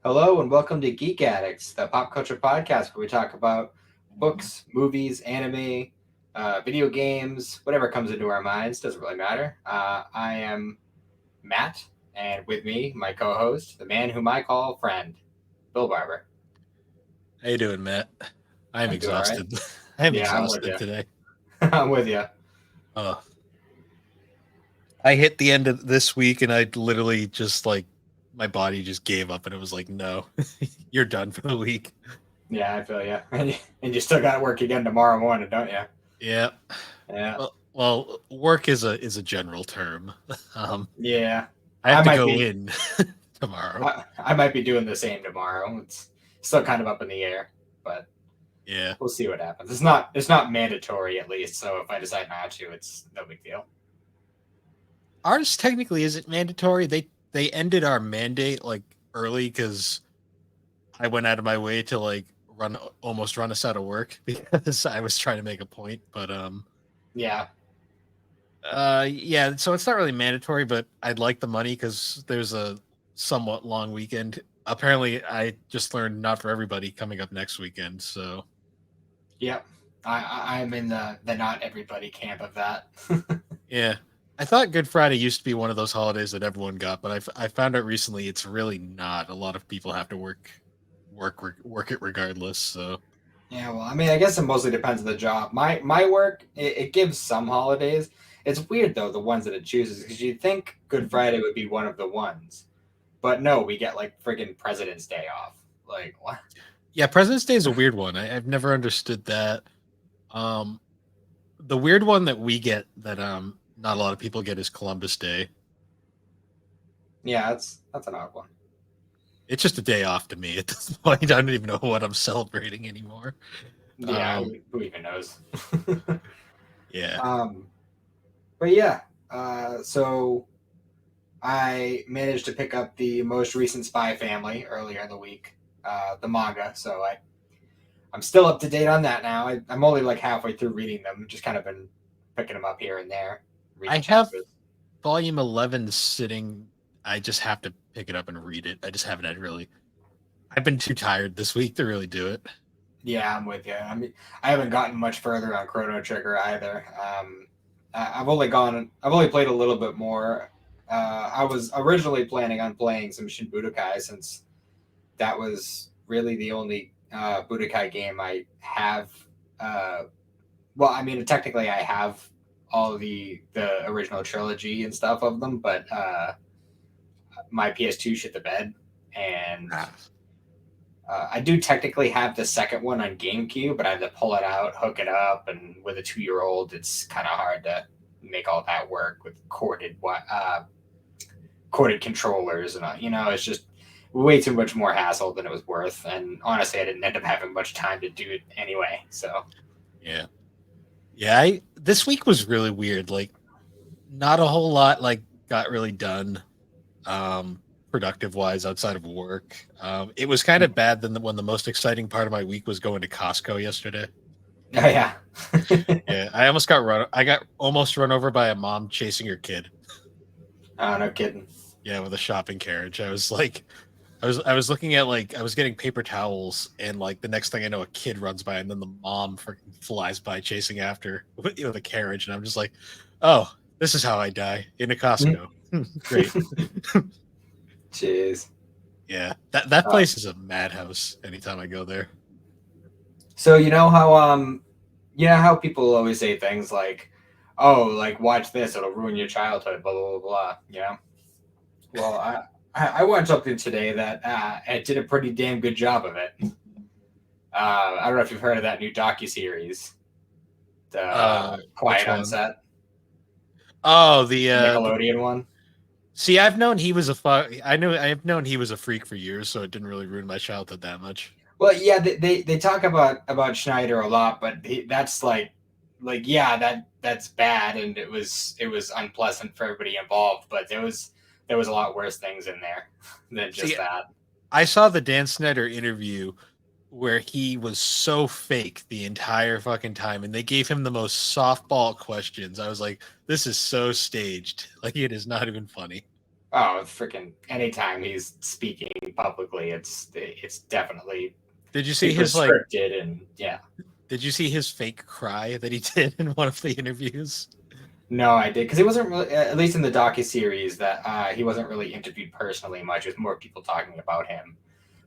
Hello and welcome to Geek Addicts, the pop culture podcast where we talk about books, movies, anime, video games, whatever comes into our minds. Doesn't really matter. I am Matt, and with me, my co-host, the man whom I call friend, Bill Barber. How you doing, Matt? I'm I'm doing all right. exhausted. I'm Yeah, I'm with exhausted you. today. I'm with you. Uh, I hit the end of this week and I literally just like my body just gave up and it was like, no, you're done for the week. Yeah, I feel you. And you still got to work again tomorrow morning, don't you? Yeah. Yeah. Well, work is a general term. Um, Yeah. I I have to might go be. in tomorrow. I might be doing the same tomorrow. It's still kind of up in the air, but Yeah. we'll see what happens. It's not mandatory at least, so if I decide not to, it's no big deal. Ours technically isn't mandatory. They ended our mandate like early because I went out of my way to like almost run us out of work because I was trying to make a point. But Yeah, yeah, so it's not really mandatory, but I'd like the money because there's a somewhat long weekend. Apparently, I just learned not for everybody coming up next weekend. So yep. I'm in the not everybody camp of that. yeah, I thought Good Friday used to be one of those holidays that everyone got, but I found out recently it's really not. A lot of people have to work it regardless. So Yeah, well, I mean, I guess it mostly depends on the job. My work it gives some holidays. It's weird though the ones that it chooses because you'd think Good Friday would be one of the ones, but no, we get like friggin' President's Day off. Like what? yeah, President's Day is a weird one. I've never understood that. Um, the weird one that we get that not a lot of people get is Columbus Day. Yeah, that's an odd one. It's just a day off to me at this point. I don't even know what I'm celebrating anymore. Yeah, Um, who even knows? yeah. um, but yeah, so I managed to pick up the most recent Spy Family earlier in the week, the manga. So I'm still up to date on that now. I'm only like halfway through reading them. Just kind of been picking them up here and there, I reading have chapters. volume 11 sitting. I just have to pick it up and read it. I just haven't had really. I've been too tired this week to really do it. Yeah, I'm with you. I mean, I haven't gotten much further on Chrono Trigger either. I've only played a little bit more. I was originally planning on playing some Shin Budokai since that was really the only Budokai game I have. Uh, well, I mean, technically, I have all the original trilogy and stuff of them, but my PS2 shit the bed, and Ah. I do technically have the second one on GameCube, but I have to pull it out, hook it up, and with a 2 year old, it's kind of hard to make all that work with corded controllers, and it's just way too much more hassle than it was worth. And honestly, I didn't end up having much time to do it anyway. So Yeah. Yeah. This week was really weird. Like, not a whole lot like got really done productive wise outside of work. It was kind of bad than when the most exciting part of my week was going to Costco yesterday. oh yeah, Yeah, I got almost run over by a mom chasing her kid. oh no kidding. Yeah, with a shopping carriage. I was looking at like I was getting paper towels, and like the next thing I know, a kid runs by, and then the mom freaking flies by chasing after with a carriage, and I'm just like, oh, this is how I die in a Costco. Great. Jeez. Yeah, that Uh, place is a madhouse. Anytime I go there. so you know how people always say things like, "Oh, like watch this, it'll ruin your childhood," blah blah blah blah. Well, I watched something today that it did a pretty damn good job of it. I don't know if you've heard of that new docu series, the Which Quiet on one? Set, Oh, the Nickelodeon one. see, I've known he was a I've known he was a freak for years, so it didn't really ruin my childhood that much. Well, yeah, they talk about Schneider a lot, but that's like yeah, that's bad, and it was unpleasant for everybody involved. But there was a lot worse things in there than just See, that. I saw the Dan Snyder interview where he was so fake the entire fucking time, and they gave him the most softball questions. I was like, this is so staged. Like, it is not even funny. Oh, freaking! Anytime he's speaking publicly, it's definitely Did you see super his like? scripted, and yeah. Did you see his fake cry that he did in one of the interviews? No, I did because he wasn't really, at least in the docu series, that he wasn't really interviewed personally much. It was more people talking about him.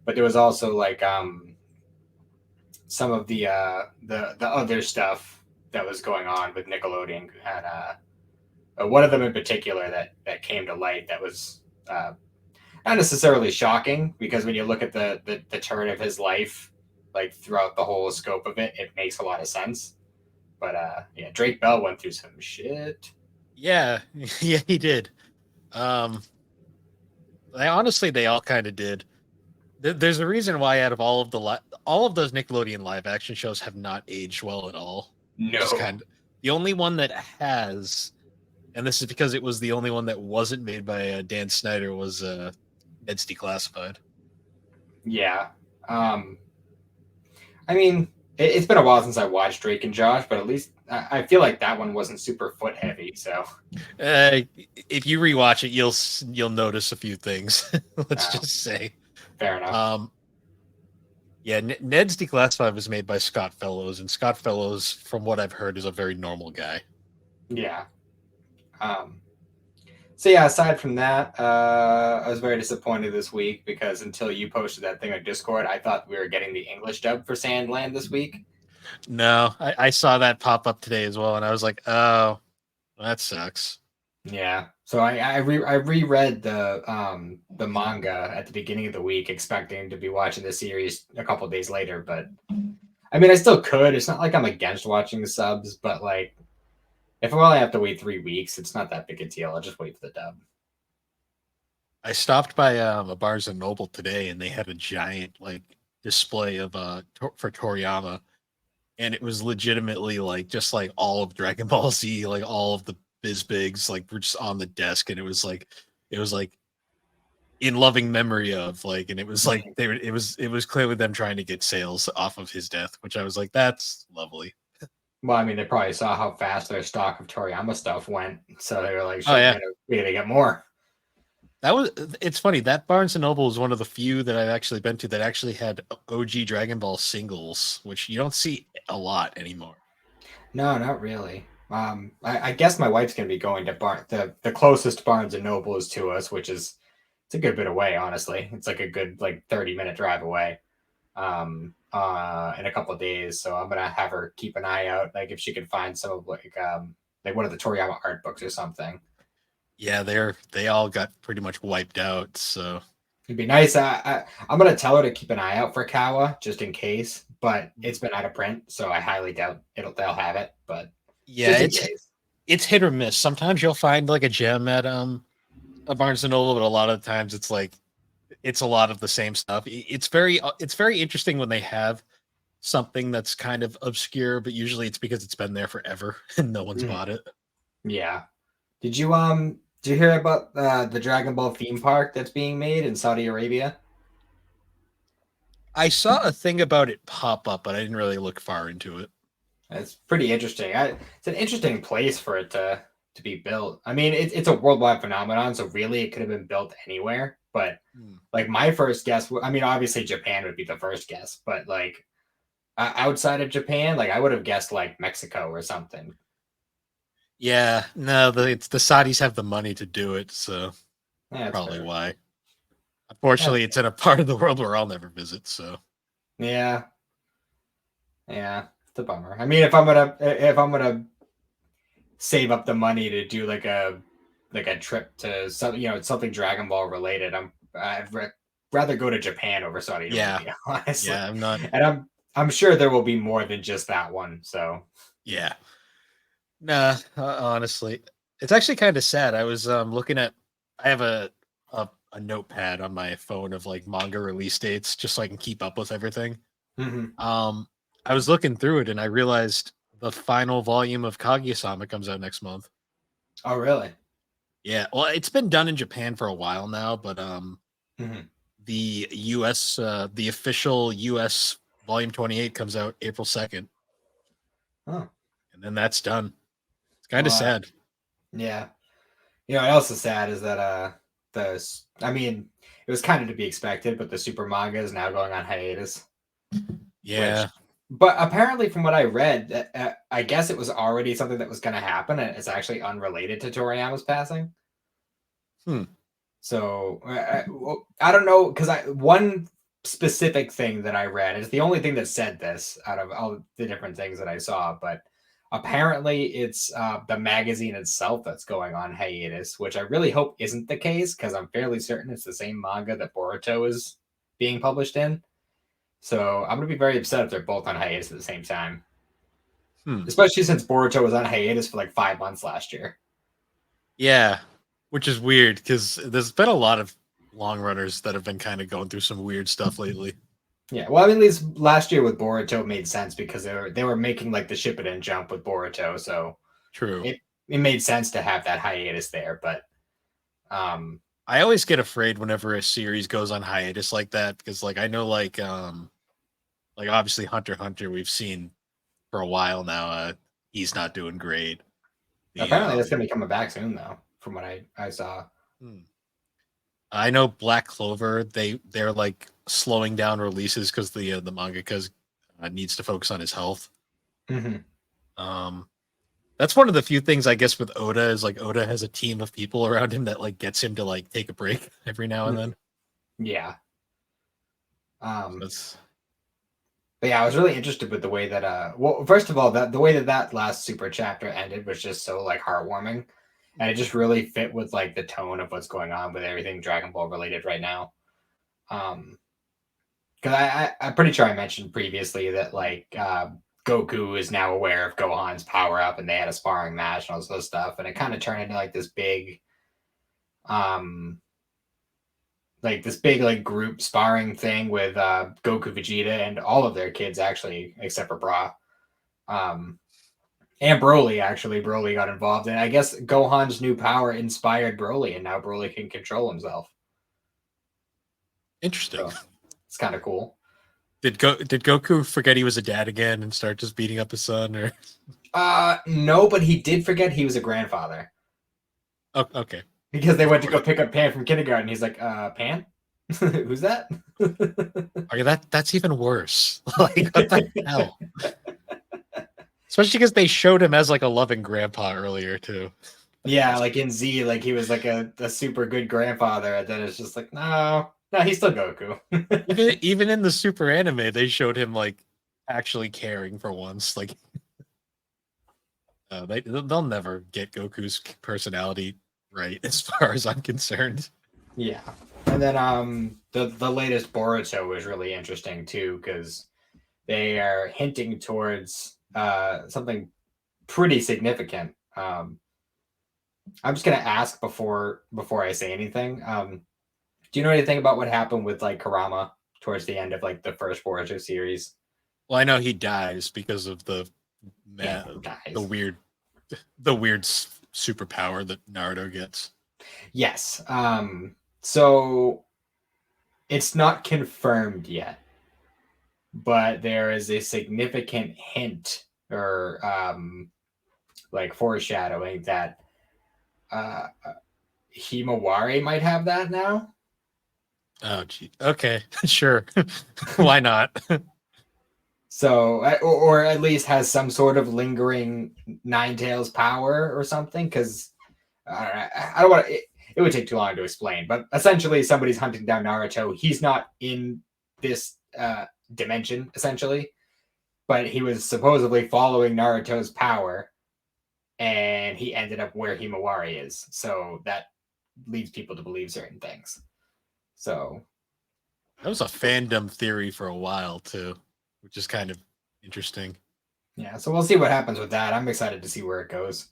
But there was also like some of the other stuff that was going on with Nickelodeon, and one of them in particular that came to light that was not necessarily shocking, because when you look at the turn of his life, like throughout the whole scope of it, it makes a lot of sense. But yeah, Drake Bell went through some shit. Yeah, yeah, he did. Um, they all kind of did. There's a reason why out of all of those Nickelodeon live action shows have not aged well at all. Just No. kind of the only one that has, and this is because it was the only one that wasn't made by Dan Snyder, was Ned's Declassified. Yeah. Um, I mean, it's been a while since I watched Drake and Josh, but at least I feel like that one wasn't super foot heavy. So If you rewatch it, you'll notice a few things. Let's uh, just say. fair enough. Um, yeah, Ned's Declassified was made by Scott Fellows, and Scott Fellows, from what I've heard, is a very normal guy. Yeah. Um, so yeah, aside from that, I was very disappointed this week because until you posted that thing on Discord, I thought we were getting the English dub for Sandland this week. No, I saw that pop up today as well, and I was like, oh, that sucks. Yeah. So I reread the manga at the beginning of the week, expecting to be watching the series a couple days later, but I mean I still could. It's not like I'm against watching the subs, but like if I only have to wait 3 weeks, it's not that big a deal. I'll just wait for the dub. I stopped by a Barnes and Noble today, and they had a giant like display of for Toriyama, and it was legitimately like just like all of Dragon Ball Z, like all of the Bizbigs, like were just on the desk, and it was like in loving memory of, like, and it was like they were it was clearly them trying to get sales off of his death, which I was like, that's lovely. Well, I mean, they probably saw how fast their stock of Toriyama stuff went, so they were like, Oh "Shit, yeah, we gotta get more." that was it's funny that Barnes and Noble is one of the few that I've actually been to that actually had OG Dragon Ball singles, which you don't see a lot anymore. No, not really. I guess my wife's gonna be going to the closest Barnes and Noble is to us, which is it's a good bit away. Honestly, it's like a good like 30-minute drive away. In a couple of days, so I'm gonna have her keep an eye out, like if she can find some of like one of the Toriyama art books or something. Yeah, they all got pretty much wiped out. So It'd be nice. I'm gonna tell her to keep an eye out for Kawa just in case, but it's been out of print, so I highly doubt they'll have it. But yeah, just in it's case. it's hit or miss. Sometimes you'll find like a gem at a Barnes and Noble, but a lot of the times it's a lot of the same stuff. It's very interesting when they have something that's kind of obscure, but usually it's because it's been there forever and no one's Mhm. bought it. Yeah. Did you hear about the Dragon Ball theme park that's being made in Saudi Arabia? I saw a thing about it pop up, but I didn't really look far into it. It's pretty interesting. It's an interesting place for it to be built. I mean, it's a worldwide phenomenon, so really it could have been built anywhere. But Hmm. like my first guess, I mean, obviously Japan would be the first guess, but like outside of Japan, like I would have guessed like Mexico or something. Yeah, no, it's the Saudis have the money to do it, so Yeah, that's probably fair. why. That's Unfortunately, it's in a part of the world where I'll never visit, so yeah, yeah. It's a bummer. I mean, if I'm gonna save up the money to do like a trip to some something Dragon Ball related, I'd rather go to Japan over Saudi yeah, Arabia, honestly. yeah, I'm not. And I'm sure there will be more than just that one. So Yeah, nah, honestly, it's actually kind of sad. I was looking at. I have a notepad on my phone of like manga release dates, just so I can keep up with everything. mhm. Um, I was looking through it and I realized the final volume of Kaguya-sama comes out next month. Oh really? Yeah, well, it's been done in Japan for a while now, but Mhm. the US, the official US volume 28 comes out April 2nd, Oh and then that's done. It's kind of well, sad. yeah. You know what else is sad is that I mean, it was kind of to be expected, but the super manga is now going on hiatus. Yeah. But apparently, from what I read, I guess it was already something that was going to happen, and it's actually unrelated to Toriyama's passing. Hmm. So I don't know, because one specific thing that I read is the only thing that said this out of all the different things that I saw, but apparently it's the magazine itself that's going on hiatus, which I really hope isn't the case, because I'm fairly certain it's the same manga that Boruto is being published in. So I'm gonna be very upset if they're both on hiatus at the same time, Hmm. especially since Boruto was on hiatus for like 5 months last year. Yeah. Which is weird because there's been a lot of long runners that have been kind of going through some weird stuff lately. Yeah, well, I mean, at least last year with Boruto made sense because they were making like the Shippuden jump with Boruto, so True. it made sense to have that hiatus there. But I always get afraid whenever a series goes on hiatus like that because like I know like obviously Hunter x Hunter we've seen for a while now he's not doing great. The apparently that's gonna be coming back soon, though, from what I saw. hmm. I know Black Clover they're like slowing down releases because the mangaka needs to focus on his health. Hmm. Um, that's one of the few things I guess with Oda is like Oda has a team of people around him that like gets him to like take a break every now and then. Yeah. So Um, that's but yeah, I was really interested with the way that well, first of all, that the way that last super chapter ended was just so like heartwarming, and it just really fit with like the tone of what's going on with everything Dragon Ball related right now. Um, because I'm pretty sure I mentioned previously that like Goku is now aware of Gohan's power up, and they had a sparring match and all this other stuff, and it kind of turned into um like this big like group sparring thing with Goku, Vegeta, and all of their kids actually, except for Bra. Um, and Broly actually, Broly got involved, and I guess Gohan's new power inspired Broly, and now Broly can control himself. interesting. So it's kind of cool. Did Goku forget he was a dad again and start just beating up his son or No, but he did forget he was a grandfather oh, okay. because they Of went to course. go pick up Pan from kindergarten. He's like, Pan? Who's that? Okay, that's even worse. Like what the hell? Especially because they showed him as like a loving grandpa earlier too. Yeah, like in Z, like he was like a super good grandfather, and then it's just like, no, he's still Goku. Even in the super anime, they showed him like actually caring for once. Like they'll never get Goku's personality right, as far as I'm concerned. Yeah. And then the latest Boruto was really interesting too, because they are hinting towards something pretty significant. I'm just gonna ask before I say anything. Do you know anything about what happened with like Karama towards the end of like the first Boruto series? Well, I know he dies because of Yeah, ma- who the dies? weird superpower that Naruto gets. Yes. So it's not confirmed yet, but there is a significant hint or like foreshadowing that uh, Himawari might have that now. Oh, gee. Okay, sure. Why not? So, or at least has some sort of lingering Nine Tails power or something. Because I don't want to. It would take too long to explain. But essentially, somebody's hunting down Naruto. He's not in this dimension, essentially, but he was supposedly following Naruto's power, and he ended up where Himawari is. So that leads people to believe certain things. So That was a fandom theory for a while too, which is kind of interesting. yeah, so we'll see what happens with that. I'm excited to see where it goes.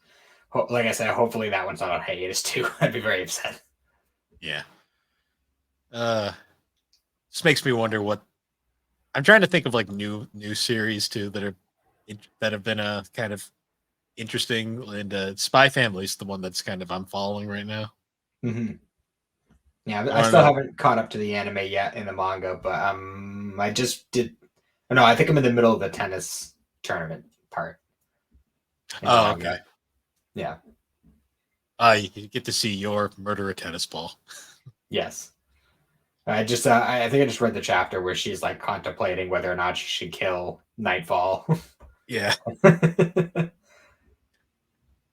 Like I said, hopefully that one's not on hiatus too. I'd be very upset. Yeah. Uh, this makes me wonder what I'm trying to think of like new series too that have been kind of interesting. And Spy Family's the one that's kind of I'm following right now. Mm-hmm. Yeah, I I want to still know. haven't caught up to the anime yet in the manga, but I just did. No, I think I'm in the middle of the tennis tournament part in the Oh, okay. manga. Yeah. You get to see your murder a tennis ball. Yes. I think I just read the chapter where she's like contemplating whether or not she should kill Nightfall. Yeah,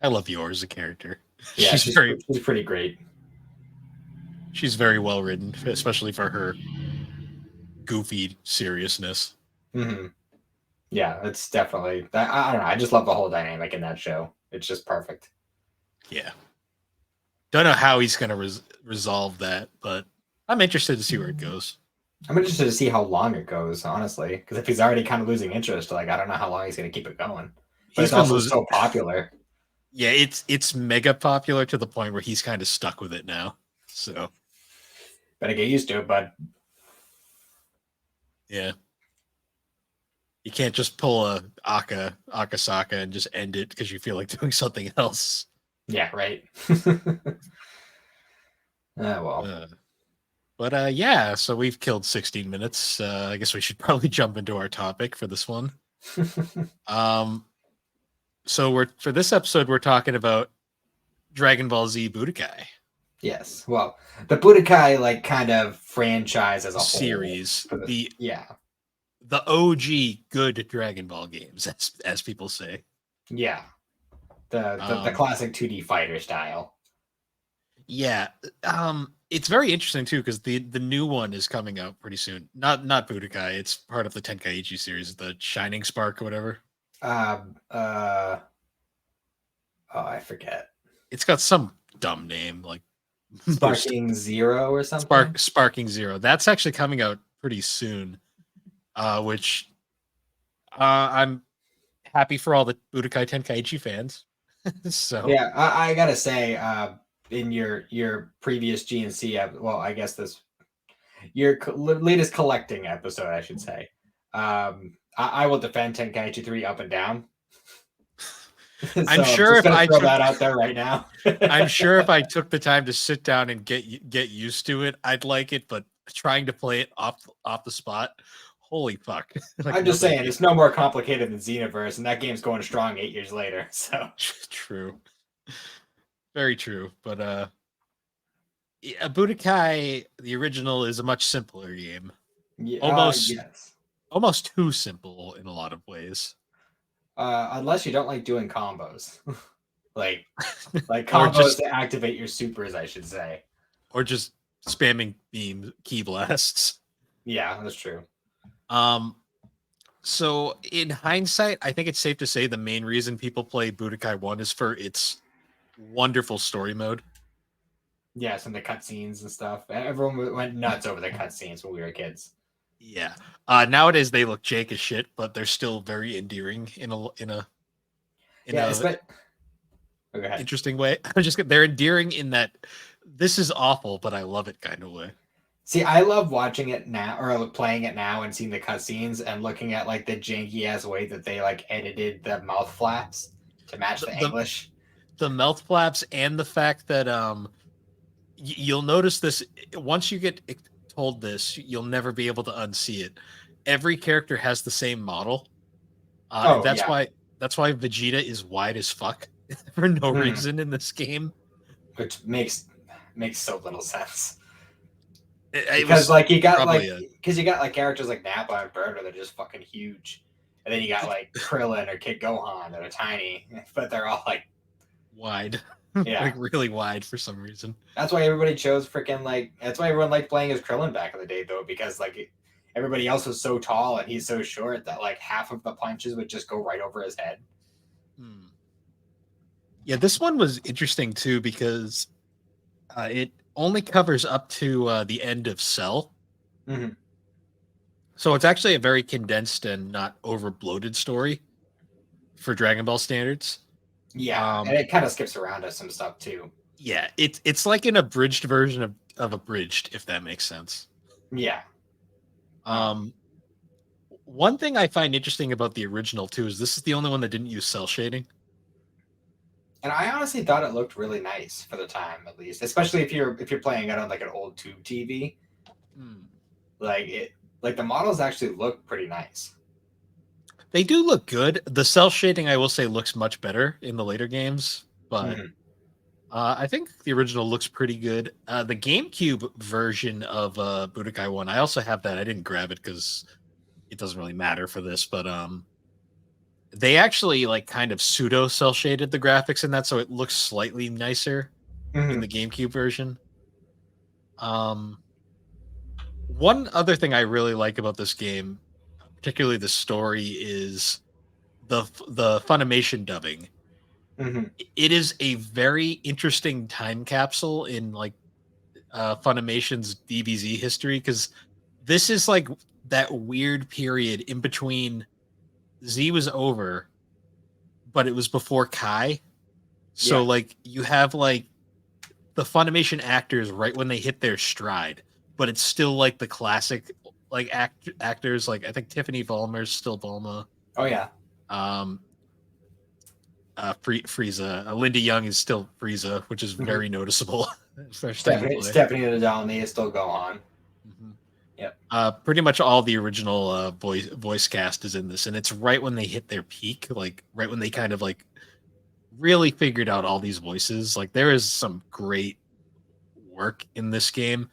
I love Yor as a character. Yeah, She's very she's pretty great. she's very well written, especially for her goofy seriousness. Hmm. Yeah, it's definitely. I don't know. I just love the whole dynamic in that show. It's just perfect. Yeah, don't know how he's gonna resolve that, but I'm interested to see where it goes. I'm interested to see how long it goes, honestly, because if he's already kind of losing interest, like I don't know how long he's going to keep it going. But He's it's been also losing. so popular. Yeah, it's mega popular to the point where he's kind of stuck with it now. So Better get used to it, bud. yeah, you can't just pull a Akasaka and just end it because you feel like doing something else. Yeah, right. Well. Uh, but yeah, so we've killed 16 minutes. I guess we should probably jump into our topic for this one. Um, so we're for this episode we're talking about Dragon Ball Z Budokai Yes. Well, the Budokai like kind of franchise as a whole. series, Yeah. the OG good Dragon Ball games, as people say. Yeah. The Um, classic 2D fighter style. yeah, it's very interesting too because the new one is coming out pretty soon. Not Budokai, it's part of the Tenkaichi series, the Shining Spark or whatever. Um. Uh. Oh, I forget. It's got some dumb name like most Sparking Zero or something. Sparking Zero. That's actually coming out pretty soon. Which I'm happy for all the Budokai Tenkaichi fans. So Yeah, I gotta say, in your previous GNC, well, I guess this your latest collecting episode, I should say. I will defend Tenkaichi 3 up and down. So I'm I'm sure just if gonna I throw took that out there right now. I'm sure if I took the time to sit down and get used to it, I'd like it. But trying to play it off the spot, holy fuck! Like I'm just nobody saying, it's no more complicated than Xenoverse, and that game's going strong 8 years later. So true, very true. But Budokai, the original, is a much simpler game. yeah, Almost yes. almost too simple in a lot of ways. Unless you don't like doing combos, like or combos just to activate your supers, I should say. or just spamming beam key blasts. Yeah, that's true. Um, so in hindsight, I think it's safe to say the main reason people play Budokai 1 is for its wonderful story mode. Yes, and the cutscenes and stuff. Everyone went nuts over the cutscenes when we were kids. Yeah. Nowadays they look jank as shit, but they're still very endearing in a Yeah, but oh, go ahead. interesting way. They're endearing in that this is awful, but I love it kind of way. See, I love watching it now or playing it now and seeing the cutscenes and looking at like the janky ass way that they like edited the mouth flaps to match the English. The mouth flaps and the fact that you'll notice this once you get told this, you'll never be able to unsee it. Every character has the same model. And that's yeah. why Vegeta is wide as fuck for no reason in this game. Which makes so little sense. Because like you got like characters like Nappa and Bird that are just fucking huge. And then you got like Krillin or Kid Gohan that are tiny, but they're all like wide. Yeah. Like really wide for some reason. That's why everybody chose that's why everyone liked playing as Krillin back in the day though, because like everybody else was so tall and he's so short that like half of the punches would just go right over his head. Yeah, this one was interesting too because it only covers up to the end of Cell. Mm-hmm. So it's actually a very condensed and not over bloated story for Dragon Ball standards. Yeah, and it kind of skips around to some stuff too. Yeah, it's like an abridged version of abridged, if that makes sense. Yeah. One thing I find interesting about the original too is this is the only one that didn't use cell shading. And I honestly thought it looked really nice for the time, at least, especially if you're playing it on like an old tube TV. Like the models actually look pretty nice. They do look good. The cell shading, I will say, looks much better in the later games, but I think the original looks pretty good. The GameCube version of Budokai 1, I also have that. I didn't grab it because it doesn't really matter for this, but they actually like kind of pseudo cell shaded the graphics in that, so it looks slightly nicer in Hmm. the GameCube version. Um, One other thing I really like about this game, particularly the story, is the Funimation dubbing. Hmm. It is a very interesting time capsule in like Funimation's DBZ history because this is like that weird period in between Z was over, but it was before Kai. So Yeah. like you have like the Funimation actors right when they hit their stride, but it's still like the classic like actors. Like I think Tiffany Vollmer's still Volma. Oh yeah. Um, Frieza. Linda Young is still Frieza, which is Hmm. very noticeable first time you Stephanie play. Stephanie Nadal is still Gohan. Mhm. Yep. Pretty much all the original voice cast is in this, and it's right when they hit their peak, like right when they kind of like really figured out all these voices. Like there is some great work in this game,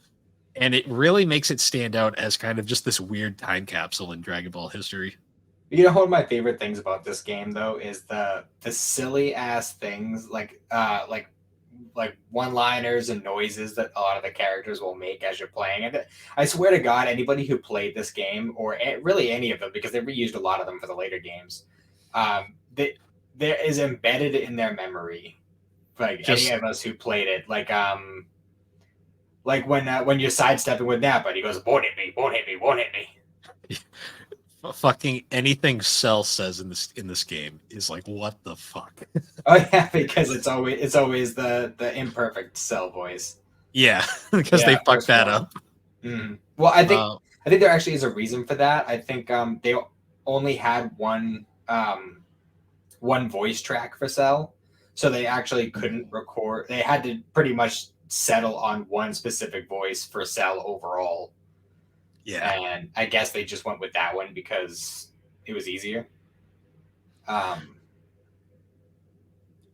and it really makes it stand out as kind of just this weird time capsule in Dragon Ball history. You know, one of my favorite things about this game though is the silly ass things like one liners and noises that a lot of the characters will make as you're playing it. I swear to God, anybody who played this game or really any of them, because they reused a lot of them for the later games, they there is embedded in their memory. Like any Just of us who played it, like when you're sidestepping with Nappa, and he goes, "Won't hit me, won't hit me, won't hit me." fucking anything Cell says in this game is like what the fuck. Oh yeah, because it's always the imperfect cell voice. Yeah, because they Yeah, fucked first that form. up. Mhm. Well, I think Uh, I think there actually is a reason for that. I think they only had one voice track for Cell, so they actually couldn't record. They had to pretty much settle on one specific voice for Cell overall, yeah, and I guess they just went with that one because it was easier. Um,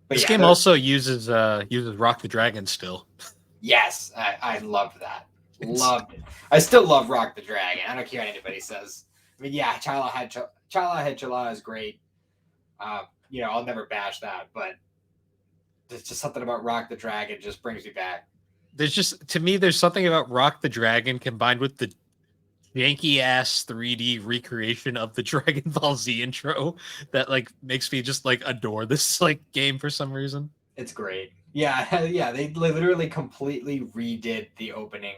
but this yeah, game also uses Rock the Dragon still. yes, I loved that. It's Loved it. I still love Rock the Dragon. I don't care what anybody says. I mean, yeah, Chala Had Chala is great. I'll never bash that, but there's just something about Rock the Dragon just brings me back. there's just to me there's something about Rock the Dragon combined with the janky ass 3D recreation of the Dragon Ball Z intro that like makes me just like adore this like game for some reason. It's great. Yeah, yeah, they literally completely redid the opening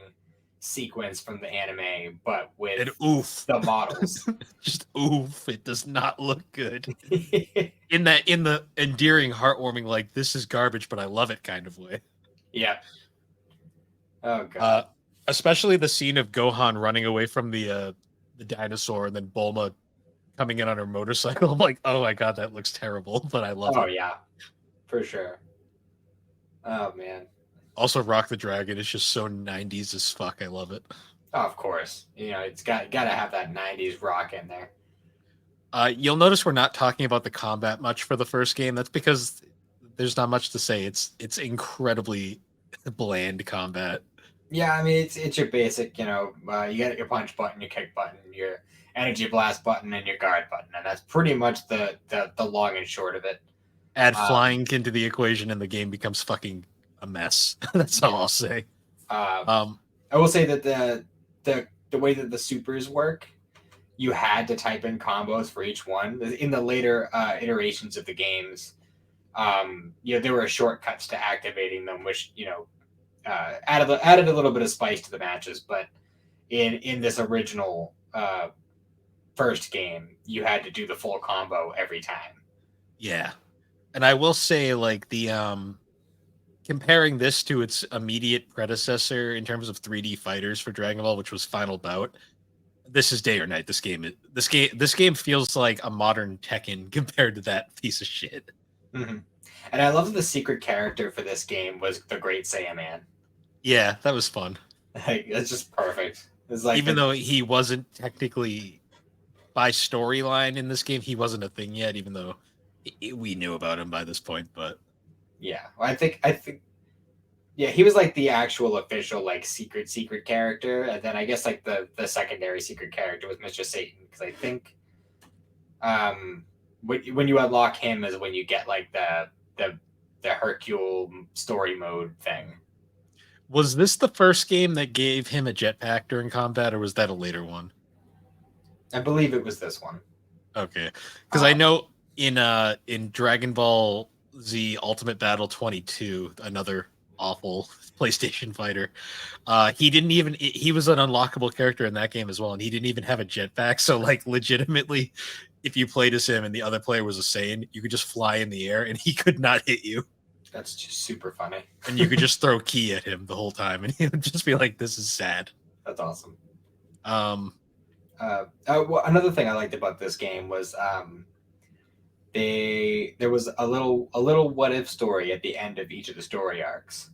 sequence from the anime, but And with oof, the models. just oof, it does not look good. In the endearing, heartwarming, like this is garbage, but I love it kind of way. Yeah. Oh Uh, god. Especially the scene of Gohan running away from the dinosaur and then Bulma coming in on her motorcycle. I'm like, oh my god, that looks terrible, but I love Oh it. yeah, for sure. Oh man. Also, Rock the Dragon is just so 90s as fuck. I love it. Oh, of course. It's got to have that '90s rock in there. You'll notice we're not talking about the combat much for the first game. That's because there's not much to say. It's incredibly bland combat. Yeah, I mean it's your basic. You got your punch button, your kick button, your energy blast button, and your guard button, and that's pretty much the long and short of it. Add Um, flying into the equation, and the game becomes fucking a mess. That's all yeah. I'll say. Uh, Um, I will say that the way that the supers work, you had to type in combos for each one. In the later iterations of the games, there were shortcuts to activating them, which added a little bit of spice to the matches. But in this original first game, you had to do the full combo every time. yeah, and I will say, like the comparing this to its immediate predecessor in terms of 3D fighters for Dragon Ball, which was Final Bout, this is day or night. This game feels like a modern Tekken compared to that piece of shit. Mm-hmm. And I love that the secret character for this game was the Great Saiyaman. Yeah, that was fun. Like, it's just perfect. It's like Even the though he wasn't technically by storyline in this game, he wasn't a thing yet. Even though we knew about him by this point, but yeah. I think Yeah, he was like the actual official like secret character, and then I guess like the secondary secret character was Mr. Satan because I think um when you unlock him is when you get like the the Hercule story mode thing. Was this the first game that gave him a jetpack during combat, or was that a later one? I believe it was this one. Okay, because I Um, know in Dragon Ball Z Ultimate Battle 22, another awful PlayStation fighter, he didn't even he was an unlockable character in that game as well, and he didn't even have a jetpack. So like legitimately, if you played as him and the other player was a Saiyan, you could just fly in the air and he could not hit you. that's just super funny. And you could just throw key at him the whole time, and he would just be like, "This is sad." That's awesome. Um, Well, another thing I liked about this game was there was a little what if story at the end of each of the story arcs.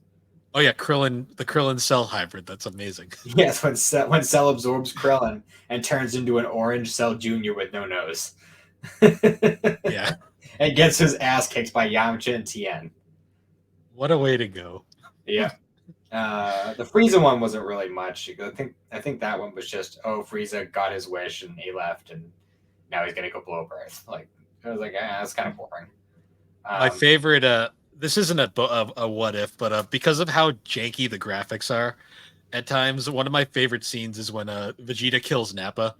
oh yeah, Krillin, the Krillin Cell hybrid. That's amazing. Yes, when Cell absorbs Krillin and turns into an orange Cell Junior with no nose, Yeah, and gets his ass kicked by Yamcha and Tien. what a way to go. Yeah. The Frieza one wasn't really much. I think that one was just Frieza got his wish and he left and now he's gonna go blow up Earth. Like I was like, that's kind of boring. My Um, favorite. This isn't a what if, but because of how janky the graphics are at times, one of my favorite scenes is when Vegeta kills Nappa.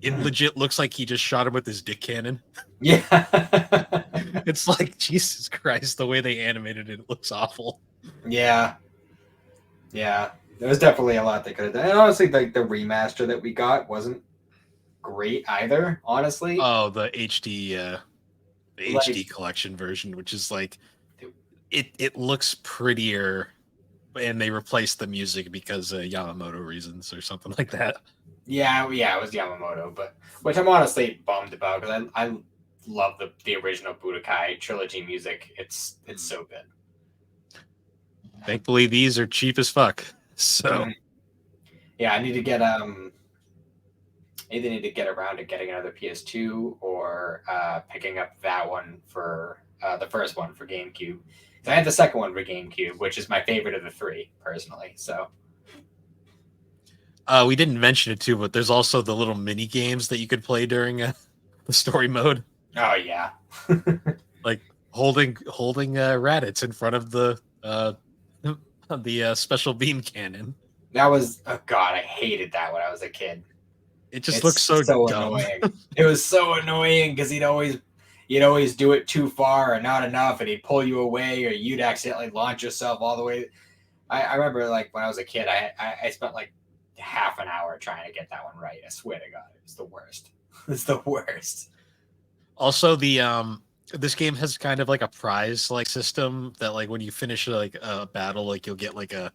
It legit looks like he just shot him with his dick cannon. yeah, It's like Jesus Christ, the way they animated it, it looks awful. yeah, yeah. There was definitely a lot they could have done. And honestly, like the remaster that we got wasn't great either. Honestly, Oh, the like HD collection version, which is like it looks prettier, and they replaced the music because Yamamoto reasons or something like that. yeah, it was Yamamoto, but which I'm honestly bummed about because I love the original Budokai trilogy music. It's so good. Thankfully, these are cheap as fuck. So Mhm. Yeah, I need to get either need to get around to getting another PS2 or picking up that one for the first one for GameCube. I had the second one for GameCube, which is my favorite of the three personally. So we didn't mention it too, but there's also the little mini games that you could play during the story mode, oh yeah, like holding Raditz in front of the special beam cannon. that was oh god, I hated that when I was a kid. It just looks It's so so dumb. annoying. It was so annoying because he'd always do it too far or not enough, and he'd pull you away, or you'd accidentally launch yourself all the way. I remember like when I was a kid, I spent like half an hour trying to get that one right. I swear to God, it's the worst. It's the worst. Also, the this game has kind of like a prize like system that like when you finish like a battle, like you'll get like a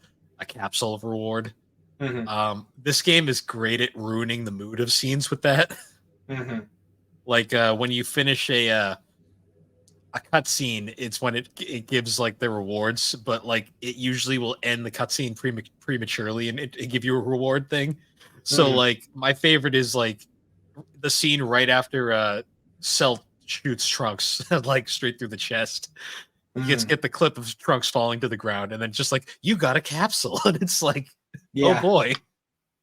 capsule reward. Mm-hmm. This game is great at ruining the mood of scenes with that. Mm-hmm. Like when you finish a cutscene, it's when it gives like the rewards, but like it usually will end the cutscene prematurely and it give you a reward thing. So Mm-hmm. like my favorite is like the scene right after Cell shoots Trunks like straight through the chest. You Mm-hmm. get the clip of Trunks falling to the ground, and then just like you got a capsule, and it's like, oh Yeah, boy,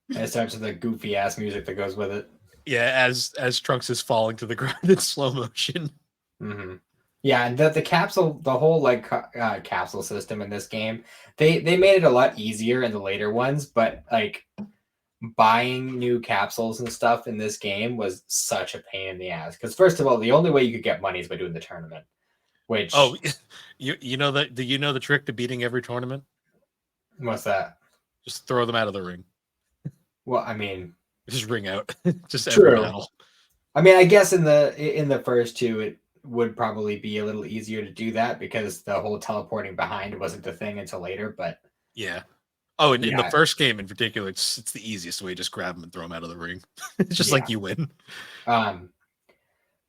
and it starts with the goofy ass music that goes with it. yeah. As Trunks is falling to the ground in slow motion. Mm-hmm. Yeah, and the capsule, the whole like capsule system in this game, they made it a lot easier in the later ones, but like buying new capsules and stuff in this game was such a pain in the ass. Because first of all, the only way you could get money is by doing the tournament. Oh, Which you know that? Do you know the trick to beating every tournament? what's that? Just throw them out of the ring. Well, I mean, Just ring out. Just every true. battle. I mean, I guess in the first two, it would probably be a little easier to do that because the whole teleporting behind wasn't the thing until later. But Yeah. Oh, and in the yeah, first game in particular, it's the easiest way. Just grab them and throw them out of the ring. It's just yeah. like you win. Um,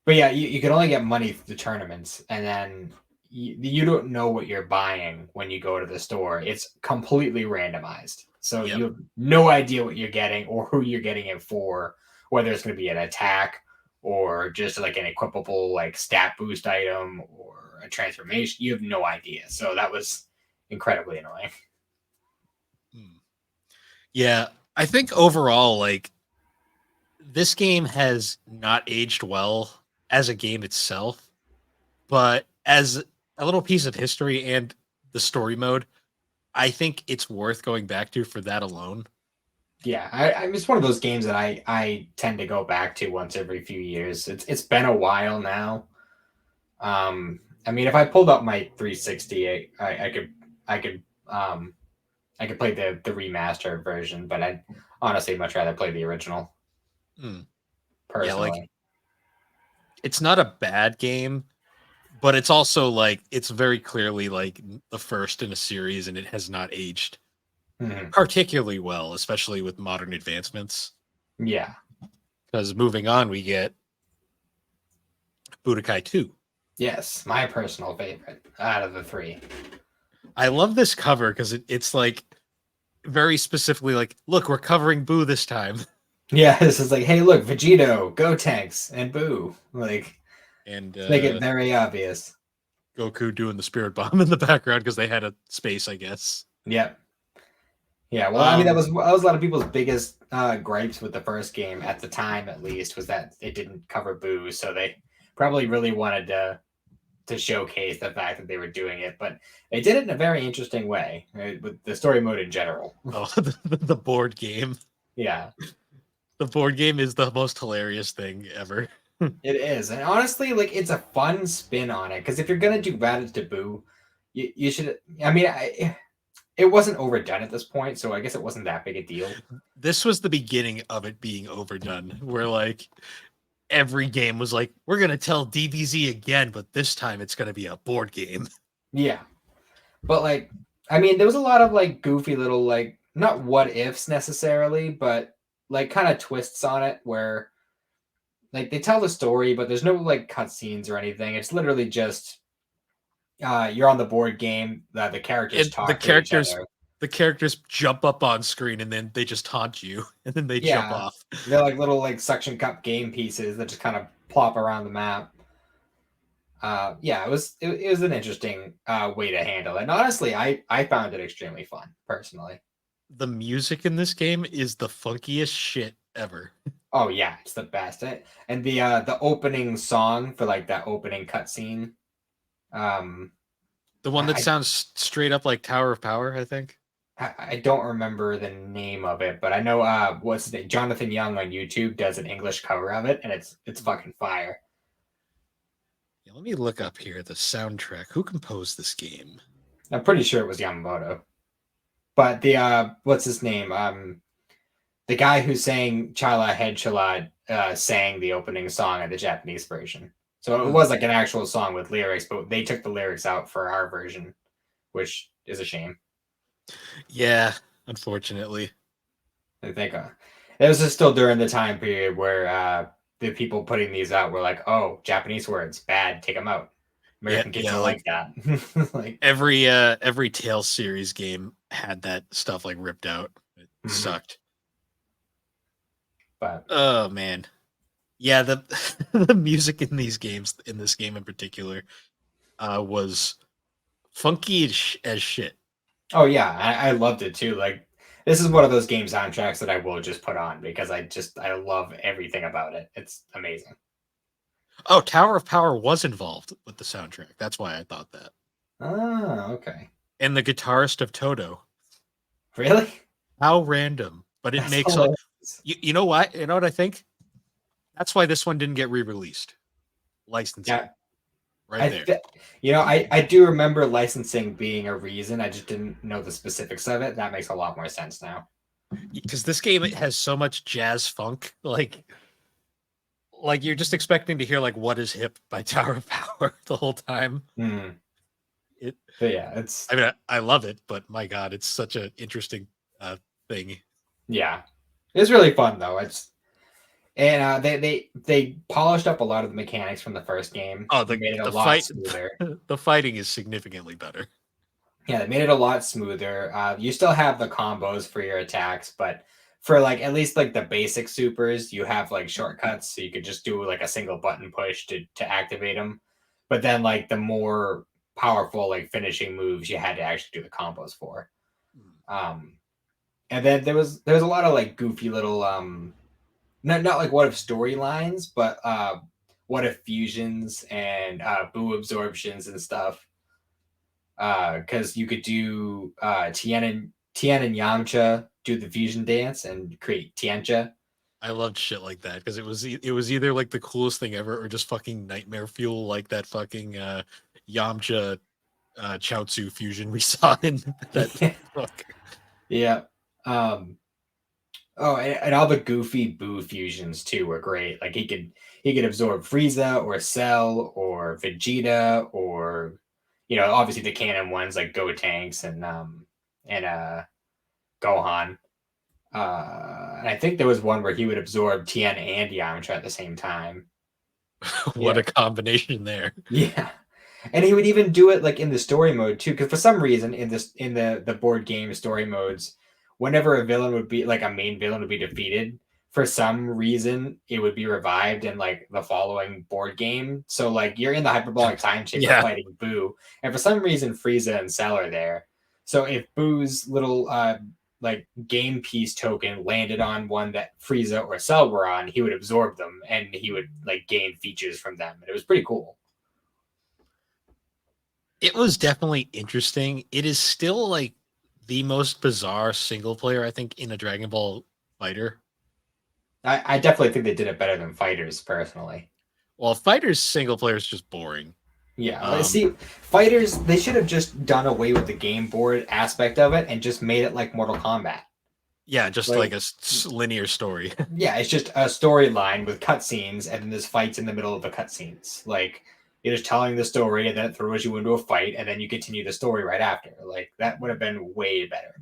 but yeah, you can only get money through the tournaments, and then you don't know what you're buying when you go to the store. It's completely randomized, so Yep. you have no idea what you're getting or who you're getting it for, whether it's going to be an attack or just like an equipable like stat boost item or a transformation. You have no idea. So that was incredibly annoying. Yeah, I think overall, like this game has not aged well as a game itself, but as a little piece of history and the story mode, I think it's worth going back to for that alone. Yeah, it's one of those games that I tend to go back to once every few years. It's been a while now. I mean, if I pulled up my 360, I could um I could play the remastered version, but I'd honestly much rather play the original Hmm. Yeah, like personally. it's not a bad game, but it's also like it's very clearly like the first in a series and it has not aged Mhm. particularly well, especially with modern advancements. Yeah. Because moving on, we get Budokai 2. Yes, my personal favorite out of the three. I love this cover because it's like very specifically like, look, we're covering Boo this time. Yeah, this is like, hey, look, Vegito, Gotenks, and Boo. Like, And make it very obvious. Goku doing the spirit bomb in the background because they had a space, I guess. Yep. Yeah, well, I mean, Um, that was a lot of people's biggest gripes with the first game at the time, at least, was that it didn't cover Boo, so they probably really wanted to showcase the fact that they were doing it, but they did it in a very interesting way with the story mode in general. oh, the board game. Yeah, The board game is the most hilarious thing ever. it is, and honestly, like it's a fun spin on it because if you're gonna do Bad to Boo, you should. I mean, it wasn't overdone at this point, so I guess it wasn't that big a deal. This was the beginning of it being overdone, where like every game was like, we're gonna tell DBZ again, but this time it's gonna be a board game. Yeah, but like, I mean, there was a lot of like goofy little like not what ifs necessarily, but like kind of twists on it where like they tell the story, but there's no like cutscenes or anything. It's literally just you're on the board game. The characters And talk to each other. the characters jump up on screen and then they just taunt you and then they jump Yeah, off. they're like little like suction cup game pieces that just kind of plop around the map. Yeah, it was an interesting way to handle it. And honestly, I found it extremely fun personally. The music in this game is the funkiest shit ever. Oh yeah, it's the best. And the opening song for like that opening cutscene. Um, The one that I sounds straight up like Tower of Power, I think. I don't remember the name of it, but I know what's his name? Jonathan Young on YouTube does an English cover of it, and it's fucking fire. Yeah, let me look up here the soundtrack. Who composed this game? I'm pretty sure it was Yamamoto. But the what's his name? The guy who sang Chala Head Chala sang the opening song of the Japanese version. So it Hmm. was like an actual song with lyrics, but they took the lyrics out for our version, which is a shame. Yeah, unfortunately. I think it was just still during the time period where the people putting these out were like, "Oh, Japanese words bad, take them out." Yeah, American kids yeah, don't like like that. Like, every Tales series game had that stuff like ripped out. It mhm. sucked. But Oh man. Yeah, the the music in these games, in this game in particular, was funky as shit. oh yeah, I loved it too. Like this is one of those game soundtracks that I will just put on because I love everything about it. It's amazing. Oh, Tower of Power was involved with the soundtrack. That's why I thought that. Ah, okay. And the guitarist of Toto. Really? How random. But it That's makes a hilarious. you know what? You know what I think? That's why this one didn't get re-released. Yeah, Licensing. Right I there. th- I do remember licensing being a reason. I just didn't know the specifics of it. That makes a lot more sense now. Because this game it has so much jazz funk. Like you're just expecting to hear like "What Is Hip" by Tower of Power the whole time. Hmm. It, But yeah, it's I mean, I love it, but my God, it's such an interesting thing. yeah, it's really fun though. It's and they polished up a lot of the mechanics from the first game. Oh, They made it a the lot fight, smoother. the fighting is significantly better. Yeah, they made it a lot smoother. You still have the combos for your attacks, but for like at least like the basic supers, you have like shortcuts, so you could just do like a single button push to activate them. But then like the more powerful like finishing moves, you had to actually do the combos for. Um, And then there was a lot of like goofy little not like what if storylines, but what if fusions and boo absorptions and stuff. Because you could do Tien and Yamcha do the fusion dance and create Tiancha. I loved shit like that because it was either like the coolest thing ever or just fucking nightmare fuel like that fucking Yamcha Chaozu fusion we saw in that Yeah. book. Yeah. Um, oh, and all the goofy Boo fusions too were great. Like he could absorb Frieza or Cell or Vegeta or obviously the canon ones like Gotenks and Gohan. And I think there was one where he would absorb Tien and Yamcha at the same time. What Yeah. a combination there. Yeah. And he would even do it like in the story mode too, because for some reason in the board game story modes, whenever a villain would be like a main villain would be defeated, for some reason it would be revived in like the following board game. So like you're in the hyperbolic time chamber Yeah. fighting Boo, and for some reason Frieza and Cell are there. So if Boo's little like game piece token landed on one that Frieza or Cell were on, he would absorb them and he would like gain features from them. And it was pretty cool. It was definitely interesting. It is still like the most bizarre single player, I think, in a Dragon Ball fighter. I definitely think they did it better than Fighters personally. Well, Fighters single player is just boring. Yeah, let's Um, see. Fighters, they should have just done away with the game board aspect of it and just made it like Mortal Kombat. yeah, just like Like, a linear story. yeah, it's just a storyline with cutscenes, and then there's fights in the middle of the cutscenes. Like, you're just telling the story, and then it throws you into a fight, and then you continue the story right after. Like, that would have been way better.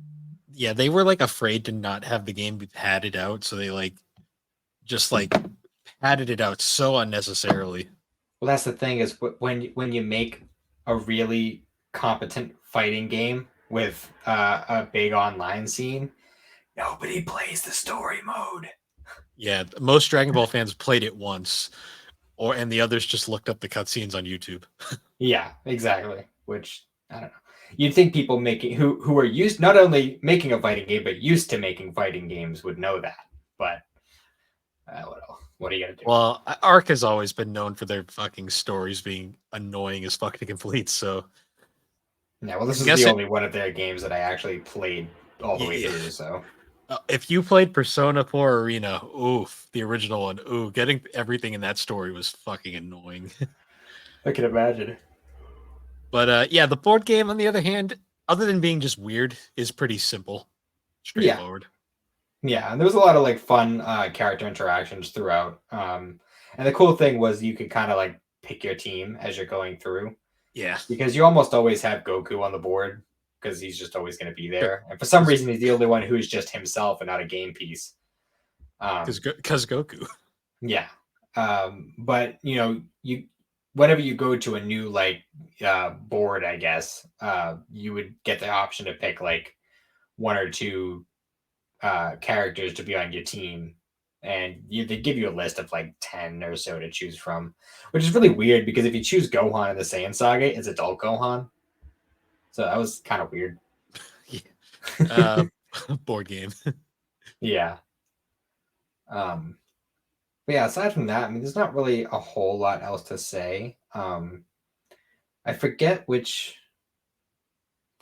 Yeah, they were like afraid to not have the game be padded out, so they like just like padded it out so unnecessarily. Well, that's the thing is when you make a really competent fighting game with a big online scene, nobody plays the story mode. Yeah, most Dragon Ball fans played it once, and the others just looked up the cutscenes on YouTube. Yeah, exactly. Which I don't know. You'd think people making who are used not only making a fighting game but used to making fighting games would know that. But what are you gonna do? Well, Arc has always been known for their fucking stories being annoying as fuck to complete. So Yeah, well, this I is the guess it. only one of their games that I actually played all the way Yeah, through. So if you played Persona 4 Arena, oof, the original one, ooh, getting everything in that story was fucking annoying. I can imagine. But yeah, the board game, on the other hand, other than being just weird, is pretty simple, Yeah, straightforward. yeah, and there was a lot of like fun character interactions throughout. And the cool thing was you could kind of like pick your team as you're going through Yeah, because you almost always have Goku on the board because he's just always going to be there. And for some because reason, he's the only one who's just himself and not a game piece. because Goku. Yeah, but you whenever you go to a new like board, I guess you would get the option to pick like one or two characters to be on your team, and they give you a list of like 10 or so to choose from, which is really weird because if you choose Gohan in the Saiyan Saga, it's adult Gohan. So that was kind of weird. Yeah. uh, board game. Yeah. But yeah, aside from that, I mean, there's not really a whole lot else to say. I forget which.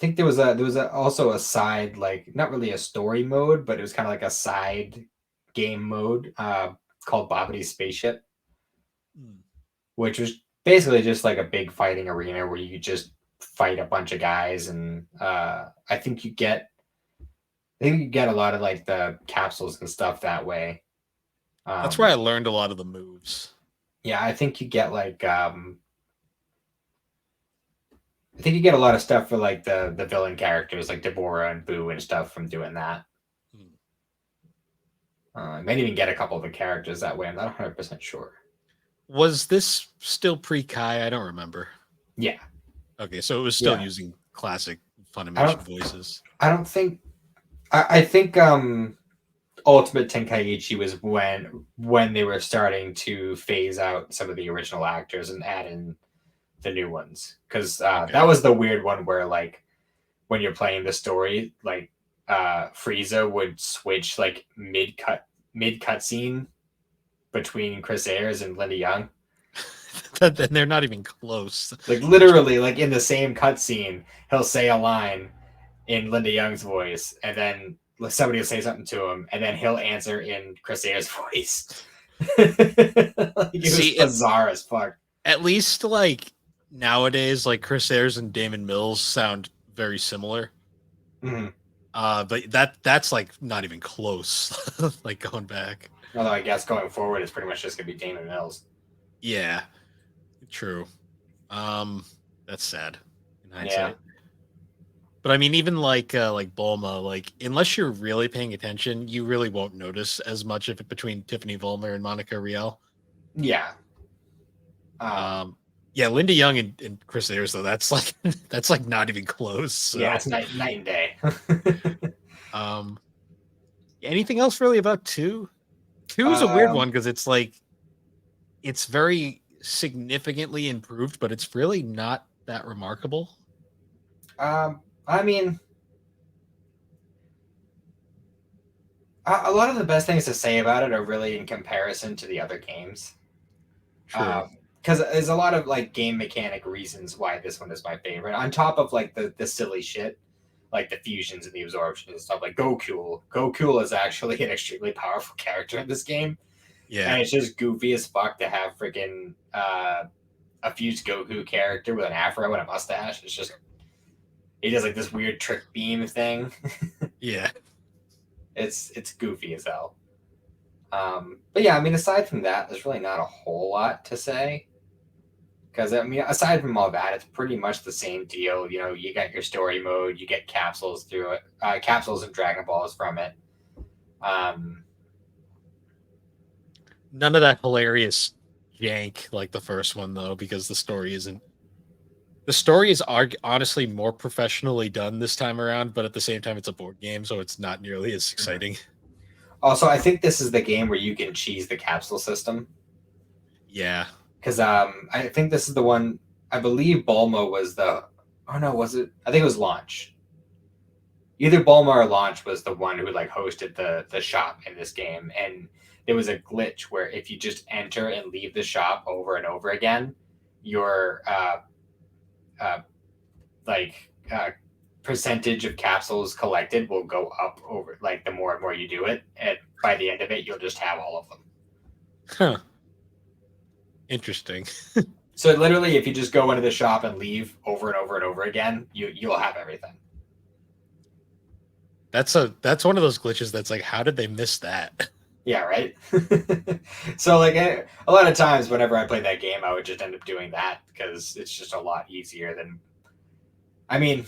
I think also a side like not really a story mode, but it was kind of like a side game mode called Bobity's Spaceship, which was basically just like a big fighting arena where you just fight a bunch of guys, and I think you get a lot of like the capsules and stuff that way. That's where Um, I learned a lot of the moves. yeah, I think you get a lot of stuff for like the villain characters like Deborah and Boo and stuff from doing that. Hmm. I might even get a couple of the characters that way. I'm not 100% sure. Was this still pre-Kai? I don't remember. Yeah, Okay, so it was still yeah. using classic I Funimation don't. voices. I don't think. I think Ultimate Tenkaichi was when they were starting to phase out some of the original actors and add in the new ones because Okay. that was the weird one where like when you're playing the story like Frieza would switch like mid cutscene between Chris Ayres and Linda Young. Then they're not even close. Like literally, like in the same cutscene, he'll say a line in Linda Young's voice, and then somebody will say something to him, and then he'll answer in Chris Ayres' voice. Like, it was bizarre as fuck. At least like nowadays, like Chris Ayres and Damon Mills sound very similar. Mm-hmm. But that's like not even close. Like going back. Although I guess going forward, it's pretty much just gonna be Damon Mills. Yeah, true. That's sad in hindsight. Yeah. But I mean, even like Bulma, like unless you're really paying attention, you really won't notice as much of it between Tiffany Vollmer and Monica Rial. Yeah. Yeah, Linda Young and Chris Ayres though, that's like not even close. So. Yeah, it's night and day. Anything else really about 2? 2 is a weird one because it's like it's very significantly improved, but it's really not that remarkable. I mean, a lot of the best things to say about it are really in comparison to the other games. True. Because there's a lot of like game mechanic reasons why this one is my favorite. On top of like the silly shit, like the fusions and the absorptions and stuff. Like Goku. Goku is actually an extremely powerful character in this game. Yeah. And it's just goofy as fuck to have freaking a fused Goku character with an afro and a mustache. It's just he does like this weird trick beam thing. Yeah. It's goofy as hell. But yeah, I mean, aside from that, there's really not a whole lot to say. Because, I mean, aside from all that, it's pretty much the same deal. You know, you got your story mode, you get capsules through it, capsules and Dragon Balls from it. None of that hilarious jank like the first one, though, because the story isn't. The story is honestly more professionally done this time around, but at the same time, it's a board game, so it's not nearly as exciting. Also, I think this is the game where you can cheese the capsule system. Yeah. Because I think this is the one. I believe Bulma was the. Oh no, was it? I think it was Launch. Either Bulma or Launch was the one who like hosted the shop in this game, and there was a glitch where if you just enter and leave the shop over and over again, your percentage of capsules collected will go up over like the more and more you do it, and by the end of it, you'll just have all of them. Huh. Interesting. So literally, if you just go into the shop and leave over and over and over again, you'll have everything. That's one of those glitches that's like, how did they miss that? Yeah, right. So like a lot of times, whenever I played that game, I would just end up doing that because it's just a lot easier than. I mean,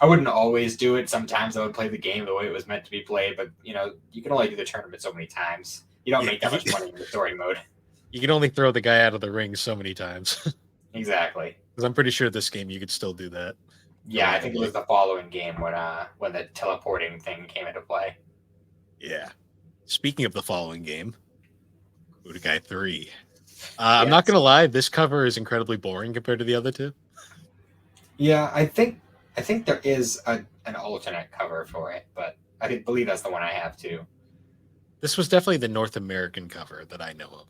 I wouldn't always do it. Sometimes I would play the game the way it was meant to be played, but you know, you can only do the tournament so many times. You don't make that much money in the story mode. You can only throw the guy out of the ring so many times. Exactly. Because I'm pretty sure this game you could still do that. Yeah, I think it was the following game when the teleporting thing came into play. Yeah. Speaking of the following game, Budokai 3. I'm not going to lie, this cover is incredibly boring compared to the other two. Yeah, I think there is an alternate cover for it, but I believe that's the one I have too. This was definitely the North American cover that I know of.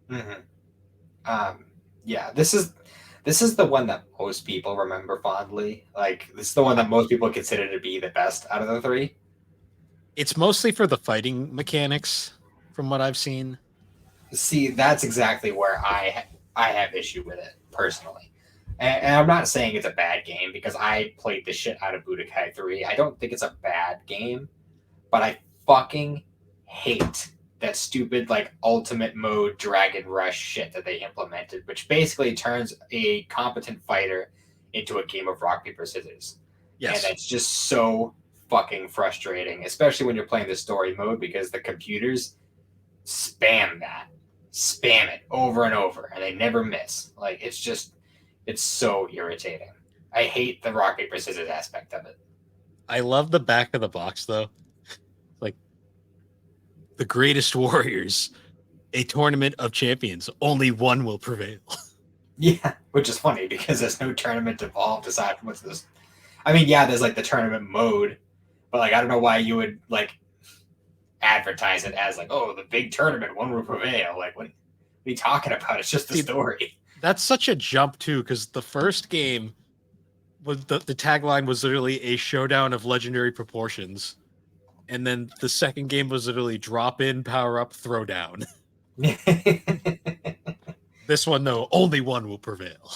Mm-hmm. Yeah, this is the one that most people remember fondly. Like, this is the one that most people consider to be the best out of the three. It's mostly for the fighting mechanics, from what I've seen. See, that's exactly where I have issue with it personally. And I'm not saying it's a bad game because I played the shit out of Budokai 3. I don't think it's a bad game, but I fucking hate that stupid like ultimate mode Dragon Rush shit that they implemented, which basically turns a competent fighter into a game of rock, paper, scissors. Yes. And it's just so fucking frustrating, especially when you're playing the story mode because the computers spam it over and over and they never miss. Like, it's so irritating. I hate the rock, paper, scissors aspect of it. I love the back of the box though. Like, the greatest warriors, a tournament of champions, only one will prevail. Yeah, which is funny because there's no tournament involved aside from what's this. I mean, yeah, there's like the tournament mode, But like, I don't know why you would like advertise it as like, oh, the big tournament, one will prevail. Like, what are you talking about? It's just the story. That's such a jump too, because the first game was the tagline was literally a showdown of legendary proportions, and then the second game was literally drop in, power up, throw down. This one though, only one will prevail.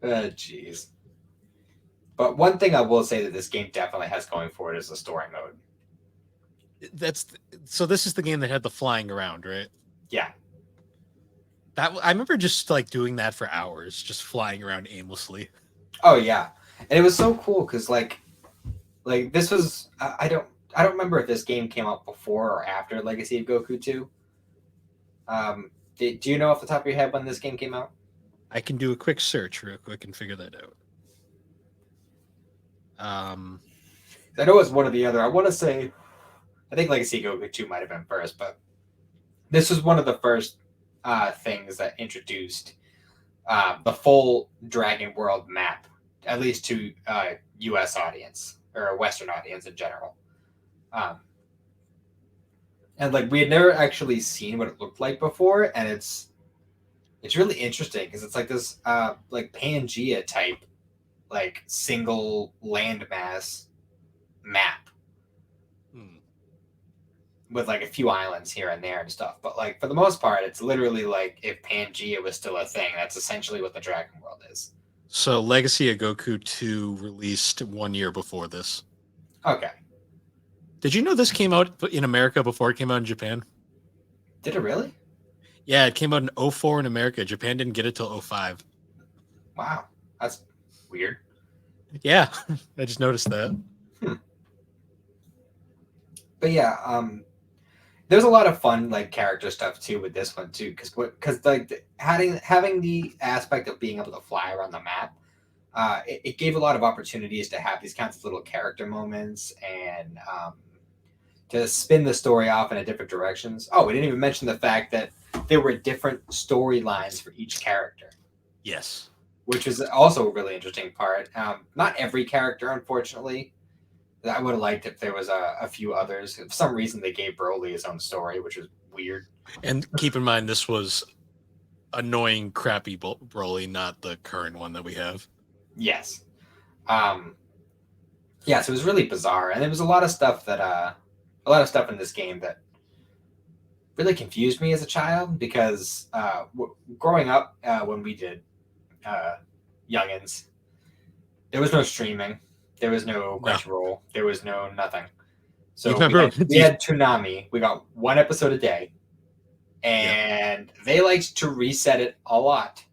Jeez. But one thing I will say that this game definitely has going for it is the story mode. So this is the game that had the flying around, right? Yeah. That I remember just like doing that for hours, just flying around aimlessly. Oh yeah, and it was so cool because like this was I don't remember if this game came out before or after Legacy of Goku 2. Do you know off the top of your head when this game came out? I can do a quick search real quick and figure that out. I know it's one or the other. I want to say, I think Legacy of Goku 2 might have been first, but this was one of the first things that introduced the full Dragon World map, at least to U.S. audience or a Western audience in general. And like we had never actually seen what it looked like before, and it's really interesting because it's like this like Pangea type like single landmass map with like a few islands here and there and stuff. But like for the most part, it's literally like if Pangea was still a thing. That's essentially what the Dragon World is. So Legacy of Goku 2 released 1 year before this. Okay. Did you know this came out in America before it came out in Japan? Did it really? Yeah, it came out in 2004 in America. Japan didn't get it till 2005. Wow. That's weird. Yeah, I just noticed that. But yeah, there's a lot of fun like character stuff too with this one too, because like having the aspect of being able to fly around the map, it gave a lot of opportunities to have these kinds of little character moments and to spin the story off in different directions. Oh, we didn't even mention the fact that there were different storylines for each character. Yes. Which is also a really interesting part. Not every character, unfortunately. I would have liked if there was a few others. For some reason, they gave Broly his own story, which is weird. And keep in mind, this was annoying, crappy Broly, not the current one that we have. Yes. Yeah, so it was really bizarre. And there was a lot of stuff in this game that really confused me as a child because growing up when we did Youngins, there was no streaming. There was no Crunchyroll. There was no nothing. So we had Toonami. We got one episode a day. And they liked to reset it a lot.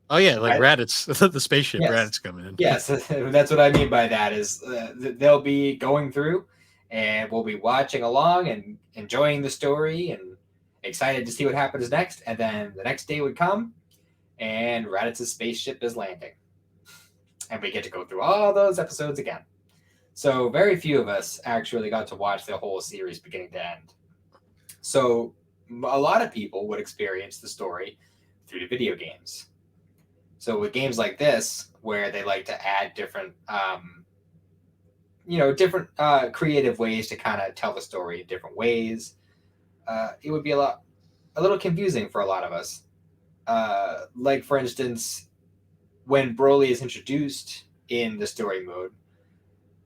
Oh, yeah, like Raditz, the spaceship Raditz coming in. Yes, that's what I mean by that is they'll be going through and we'll be watching along and enjoying the story and excited to see what happens next. And then the next day would come and Raditz's spaceship is landing. And we get to go through all those episodes again. So very few of us actually got to watch the whole series beginning to end. So a lot of people would experience the story through the video games. So with games like this, where they like to add different, creative ways to kind of tell the story in different ways, it would be a little confusing for a lot of us. Like for instance, when Broly is introduced in the story mode,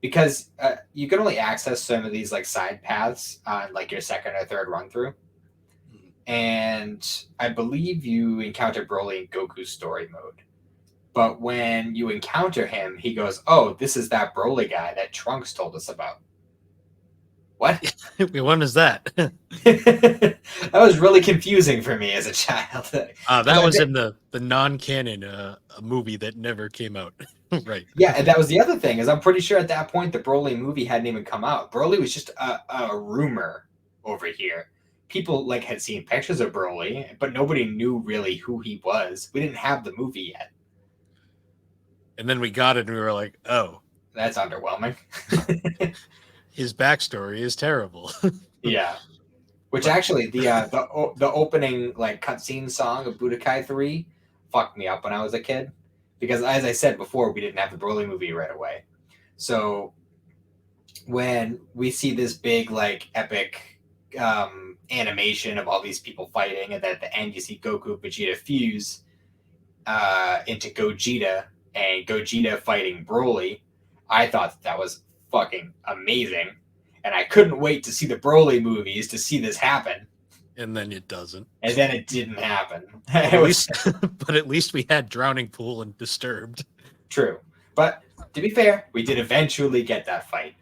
because you can only access some of these like side paths on like your second or third run through. And I believe you encounter Broly in Goku's story mode. But when you encounter him, he goes, "Oh, this is that Broly guy that Trunks told us about." What? When is that? That was really confusing for me as a child. That was in the non-canon movie that never came out. Right. Yeah, and that was the other thing, is I'm pretty sure at that point the Broly movie hadn't even come out. Broly was just a rumor over here. People like had seen pictures of Broly, but nobody knew really who he was. We didn't have the movie yet. And then we got it and we were like, oh. That's underwhelming. His backstory is terrible. Yeah. Which actually, the opening like cutscene song of Budokai 3 fucked me up when I was a kid. Because as I said before, we didn't have the Broly movie right away. So when we see this big like epic animation of all these people fighting, and then at the end you see Goku and Vegeta fuse into Gogeta, and Gogeta fighting Broly. I thought that was fucking amazing, and I couldn't wait to see the Broly movies to see this happen. And then it doesn't. And then it didn't happen. But It at was least, but at least we had Drowning Pool and Disturbed. true. But to be fair, we did eventually get that fight,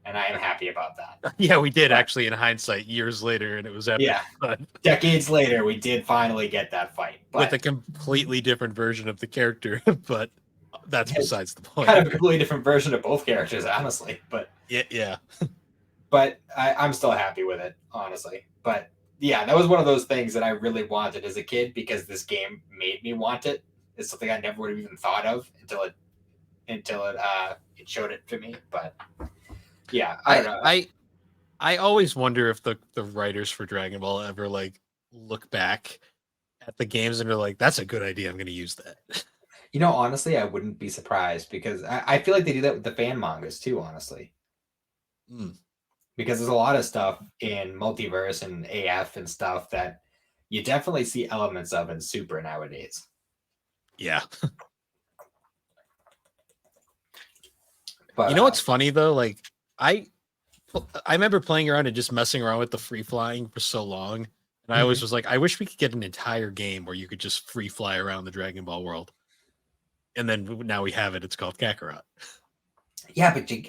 and I am happy about that. Yeah, we did actually in hindsight years later, and it was epic. Yeah. But Decades later, we did finally get that fight. But with a completely different version of the character, but that's besides the point. kind of a completely different version of both characters, honestly. But Yeah. but I'm still happy with it, honestly. But yeah, that was one of those things that I really wanted as a kid because this game made me want it. It's something I never would have even thought of until it showed it to me. But yeah, I don't know. I always wonder if the writers for Dragon Ball ever like look back at the games and are like, that's a good idea, I'm gonna use that. You know, honestly, I wouldn't be surprised because I feel like they do that with the fan mangas too, honestly. Mm. Because there's a lot of stuff in Multiverse and AF and stuff that you definitely see elements of in Super nowadays. Yeah. But you know what's funny though? Like I remember playing around and just messing around with the free flying for so long. And I always was like, I wish we could get an entire game where you could just free fly around the Dragon Ball world. And then now we have it. It's called Kakarot. yeah, but you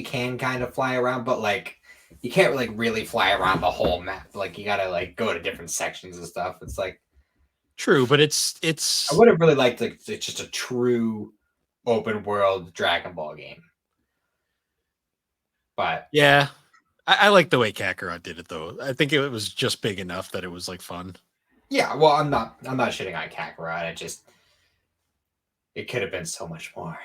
can kind of fly around, but like you can't like really fly around the whole map. Like you gotta like go to different sections and stuff. It's like true, but it's I would have really liked like just a true open world Dragon Ball game. But yeah. I like the way Kakarot did it though. I think it was just big enough that it was like fun. yeah, well, I'm not shitting on Kakarot. It could have been so much more.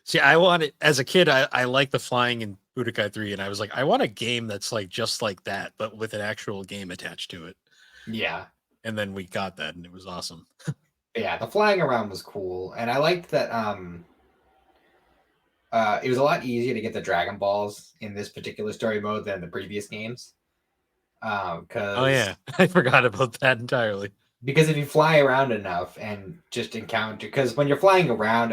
See, I wanted as a kid, I like the flying in Budokai 3, and I was like, I want a game that's like just like that, but with an actual game attached to it. Yeah. And then we got that, and it was awesome. Yeah, the flying around was cool, and I liked that. It was a lot easier to get the Dragon Balls in this particular story mode than the previous games. Because oh yeah, I forgot about that entirely. Because if you fly around enough and just encounter, because when you're flying around,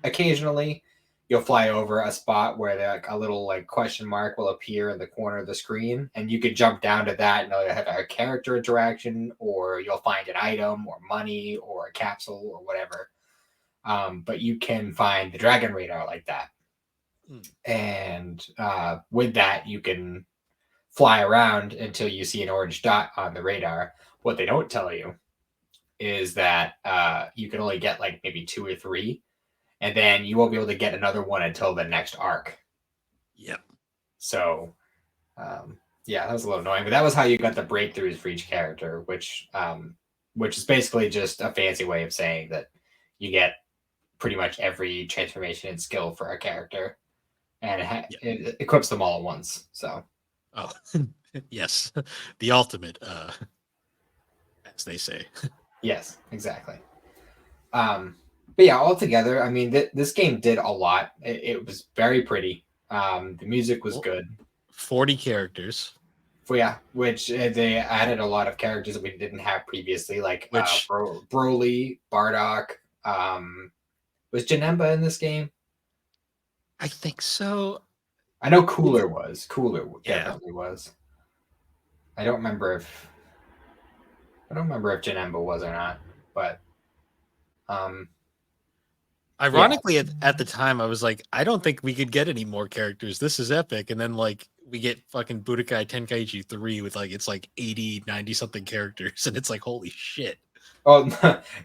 occasionally you'll fly over a spot where like a little like question mark will appear in the corner of the screen, and you could jump down to that and it'll have a character interaction, or you'll find an item or money or a capsule or whatever. But you can find the Dragon Radar like that, and with that you can fly around until you see an orange dot on the radar. What they don't tell you is that you can only get like maybe 2 or 3, and then you won't be able to get another one until the next arc. Yep. So, yeah, that was a little annoying, but that was how you got the breakthroughs for each character, which is basically just a fancy way of saying that you get pretty much every transformation and skill for a character, and it equips them all at once. So, oh yes, the ultimate. As they say. Yes, exactly. But yeah, altogether, I mean, this game did a lot. It was very pretty. The music was good. 40 characters. Yeah, which they added a lot of characters that we didn't have previously, like Broly, Bardock. Was Janemba in this game? I think so. I know Cooler was. Cooler definitely was. I don't remember if Janemba was or not, but ironically at the time I was like, I don't think we could get any more characters. This is epic. And then like we get fucking Budokai Tenkaichi 3 with like it's like 80, 90 something characters, and it's like holy shit. Oh,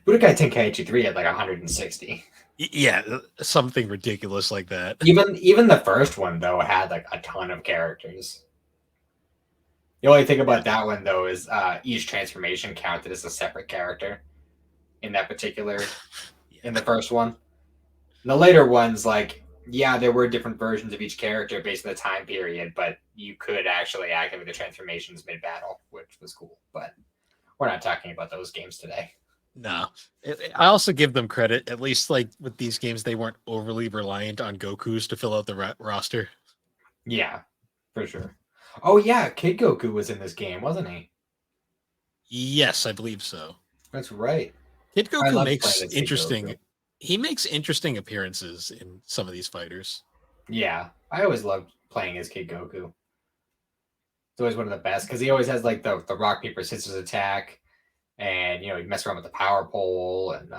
Budokai Tenkaichi 3 had like 160. Yeah, something ridiculous like that. Even the first one though had like a ton of characters. The only thing about that one though is each transformation counted as a separate character in that particular in the first one. In the later ones, like there were different versions of each character based on the time period, but you could actually activate the transformations mid-battle, which was cool. But we're not talking about those games today. No. I also give them credit, at least like with these games, they weren't overly reliant on Gokus to fill out the roster. Yeah, for sure. Oh yeah, Kid Goku was in this game, wasn't he? Yes, I believe so. That's right. Kid I Goku loved playing makes as Kid interesting. Goku. He makes interesting appearances in some of these fighters. Yeah, I always loved playing as Kid Goku. It's always one of the best because he always has like the rock paper scissors attack, and you mess around with the power pole and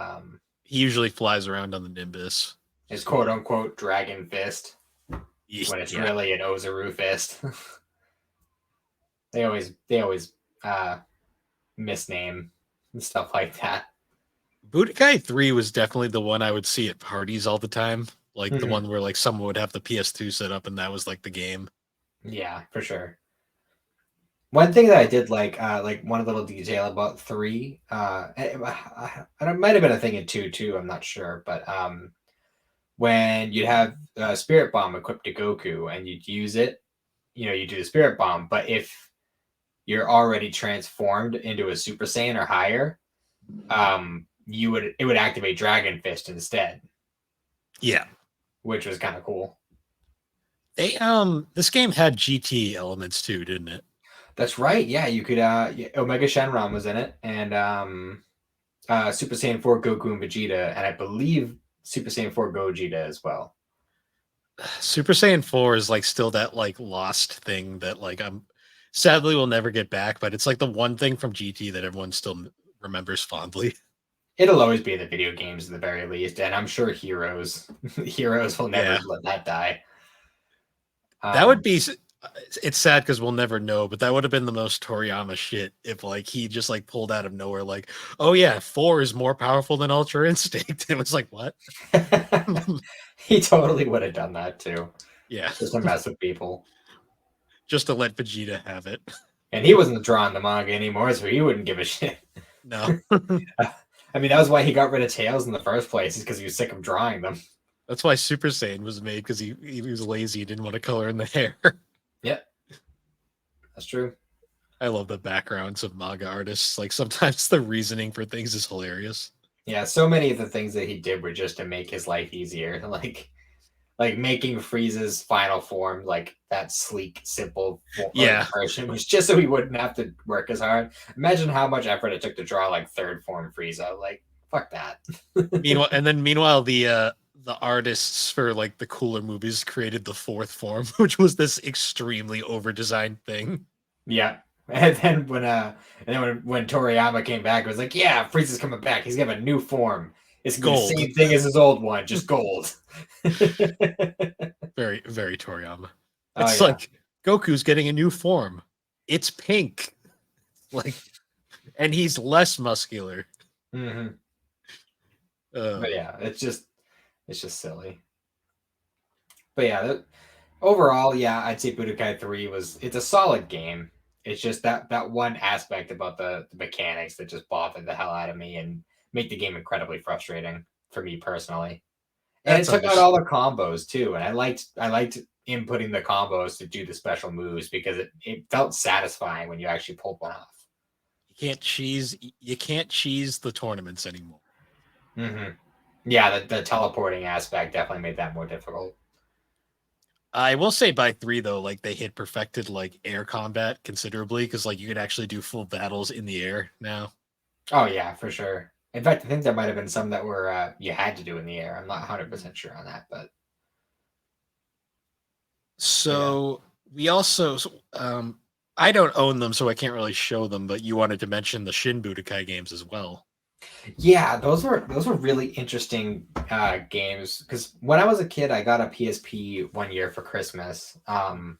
He usually flies around on the Nimbus. his quote unquote dragon fist when it's Yeah, really an Ozaru fist. they always uh, misname and stuff like that. Budokai 3 was definitely the one I would see at parties all the time. Like the Mhm. one where like someone would have the PS2 set up and that was like the game. Yeah, for sure. One thing that I did like one little detail about three, and it might have been a thing in two too. I'm not sure, but when you'd have Spirit Bomb equipped to Goku and you'd use it, you do the Spirit Bomb. But if you're already transformed into a Super Saiyan or higher, it would activate Dragon Fist instead, Yeah. which was kind of cool. They this game had GT elements too, didn't it? That's right. Yeah, you could. Omega Shenron was in it, and Super Saiyan 4 Goku and Vegeta, and I believe Super Saiyan 4 Gogeta as well. Super Saiyan 4 is like still that like lost thing that like I'm sadly will never get back, but it's like the one thing from GT that everyone still remembers fondly. It'll always be in the video games at the very least, and I'm sure Heroes will never Yeah. let that die. That would Um, be it's sad because we'll never know, but that would have been the most Toriyama shit if like he just like pulled out of nowhere like, oh yeah, 4 is more powerful than Ultra Instinct. It was like, what? he totally would have done that too, Yeah. just to mess with people. Just to let Vegeta have it. And he wasn't drawing the manga anymore, so he wouldn't give a shit. No. I mean, that was why he got rid of Tails in the first place, is because he was sick of drawing them. That's why Super Saiyan was made because he was lazy, he didn't want to color in the hair. Yep, that's true. I love the backgrounds of manga artists. Like sometimes the reasoning for things is hilarious. Yeah, so many of the things that he did were just to make his life easier. Like making Frieza's final form like that sleek, simple Yeah. version was just so he wouldn't have to work as hard. Imagine how much effort it took to draw like third form Frieza. Like, fuck that. Meanwhile, the artists for like the cooler movies created the fourth form, which was this extremely over designed thing. Yeah. And then when Toriyama came back, it was like, yeah, Frieza's coming back. He's gonna have a new form. It's gonna be the Gold. same thing as his old one, just gold. Very, very Toriyama. Oh It's yeah. like Goku's getting a new form. It's pink. Like, and he's less muscular. Mm-hmm. But yeah, it's just silly. But yeah, overall, yeah, I'd say Budokai 3 it's a solid game. It's just that one aspect about the mechanics that just bothered the hell out of me and make the game incredibly frustrating for me personally. And it That's took out all the combos too, and I liked inputting the combos to do the special moves because it felt satisfying when you actually pulled one off. you can't cheese the tournaments anymore. Mm-hmm. Yeah, the teleporting aspect definitely made that more difficult. I will say by 3 though, like they hit perfected like air combat considerably because like you could actually do full battles in the air now. Oh yeah, for sure. In fact, I think there might have been some that were you had to do in the air. I'm not 100% sure on that, but yeah. So we also I don't own them, so I can't really show them, but you wanted to mention the Shin Budokai games as well. Yeah, those were really interesting games because when I was a kid, I got a PSP one year for Christmas, and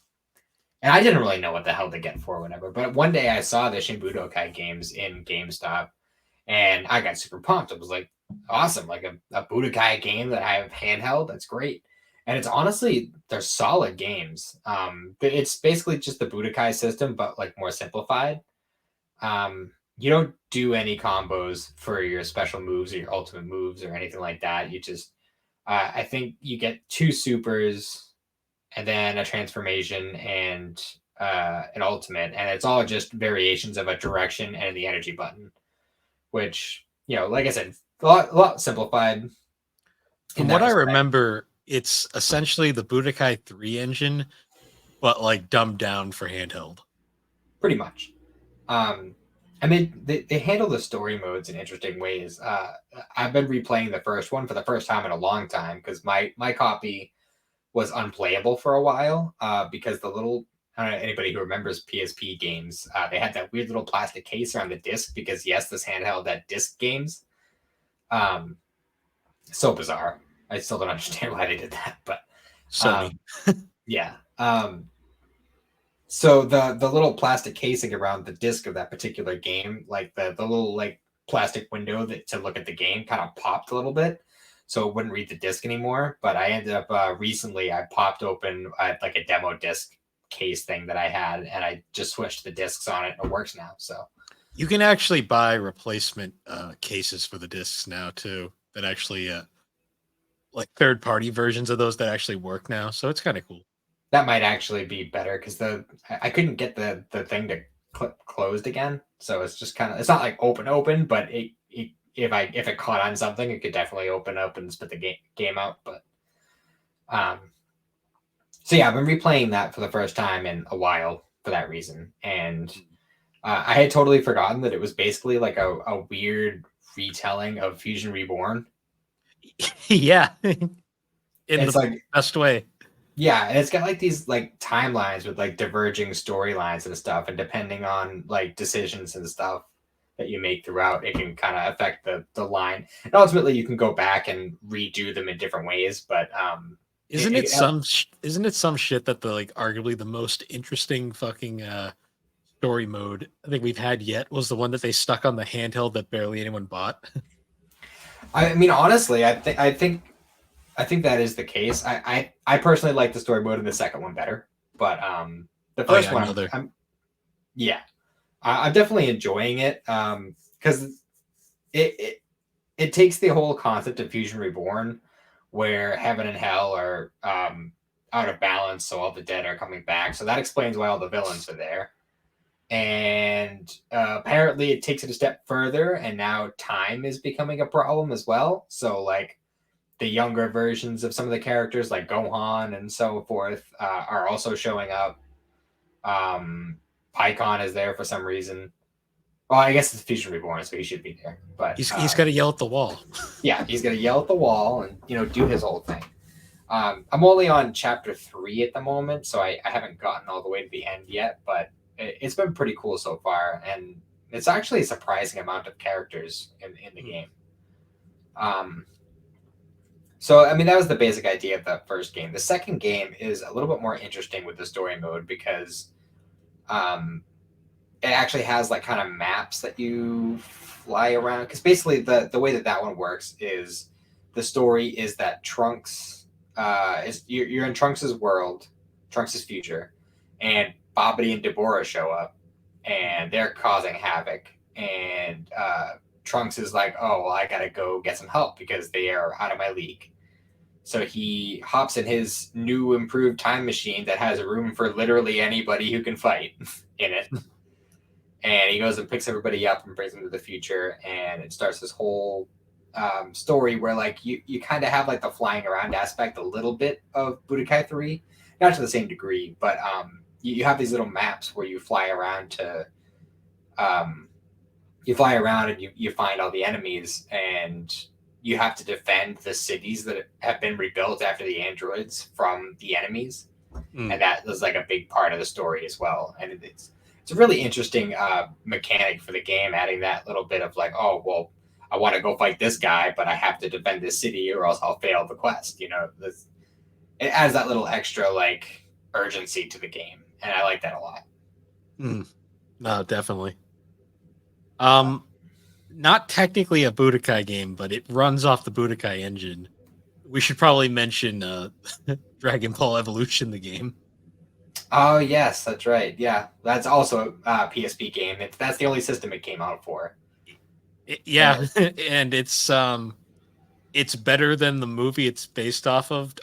I didn't really know what the hell to get for whatever. But one day I saw the Shin Budokai games in GameStop, and I got super pumped. It was like awesome, like a Budokai game that I have handheld. That's great, and it's honestly they're solid games. It's basically just the Budokai system, but like more simplified. You don't do any combos for your special moves or your ultimate moves or anything like that. You just, I think you get two supers and then a transformation and an ultimate, and it's all just variations of a direction and the energy button, which, like I said, a lot simplified in From what that I respect. remember, it's essentially the Budokai 3 engine but like dumbed down for handheld. pretty much. Um, and they handle the story modes in interesting ways. I've been replaying the first one for the first time in a long time because my copy was unplayable for a while because the little I don't know anybody who remembers PSP games, they had that weird little plastic case around the disc because yes, this handheld had disc games. Um, so bizarre. I still don't understand why they did that, but Sony. um, yeah. So the little plastic casing around the disc of that particular game, like the little like plastic window that to look at the game, kind of popped a little bit, so it wouldn't read the disc anymore. But I ended up recently I popped open like a demo disc case thing that I had, and I just switched the discs on it, and it works now. So You can actually buy replacement cases for the discs now too. That actually, like third party versions of those that actually work now. So it's kind of cool. that might actually be better because I couldn't get the thing to clip closed again, so it's just kind of it's not like open, but if it caught on something, it could definitely open up and spit the game out. But um, so yeah, I've been replaying that for the first time in a while for that reason, and I had totally forgotten that it was basically like a weird retelling of Fusion Reborn. Yeah, in It's the like best way. yeah, and it's got like these like timelines with like diverging storylines and stuff, and depending on like decisions and stuff that you make throughout, it can kind of affect the line. And ultimately, you can go back and redo them in different ways, but Isn't it some shit that the like arguably the most interesting fucking story mode I think we've had yet was the one that they stuck on the handheld that barely anyone bought? I mean, honestly, I think that is the case. I personally like the story mode in the second one better, but the Oh first yeah, one, another. I'm yeah, I'm definitely enjoying it because it it takes the whole concept of Fusion Reborn, where heaven and hell are out of balance, so all the dead are coming back. So that explains why all the villains are there. And apparently, it takes it a step further, and now time is becoming a problem as well. So like the younger versions of some of the characters, like Gohan and so forth, are also showing up. Um, Pycon is there for some reason. Well, I guess it's Fusion Reborn, so he should be there. But He's got to yell at the wall. yeah, he's gonna yell at the wall and do his whole thing. I'm only on chapter 3 at the moment, so I haven't gotten all the way to the end yet, but it's been pretty cool so far, and it's actually a surprising amount of characters in the game. Um, so I mean that was the basic idea of the first game. The second game is a little bit more interesting with the story mode because um, it actually has like kind of maps that you fly around. Because basically the way that that one works is the story is that Trunks is you're in Trunks's world, Trunks's future, and Bobbity and Deborah show up, and they're causing havoc. And Trunks is like, oh, well, I gotta go get some help because they are out of my league. So he hops in his new improved time machine that has room for literally anybody who can fight in it, and he goes and picks everybody up and brings them to the future, and it starts this whole story where like you kind of have like the flying around aspect a little bit of Budokai 3, not to the same degree, but you have these little maps where you fly around to um, you fly around and you find all the enemies, and you have to defend the cities that have been rebuilt after the androids from the enemies, and that was like a big part of the story as well. And it's a really interesting mechanic for the game, adding that little bit of like, oh well, I want to go fight this guy, but I have to defend this city, or else I'll fail the quest. It adds that little extra like urgency to the game, and I like that a lot. No, definitely. Um, Not technically a Budokai game, but it runs off the Budokai engine. We should probably mention Dragon Ball Evolution, the game. Oh yes, that's right. Yeah, that's also a PSP game. That's the only system it came out for. Yeah, And and it's better than the movie it's based off of,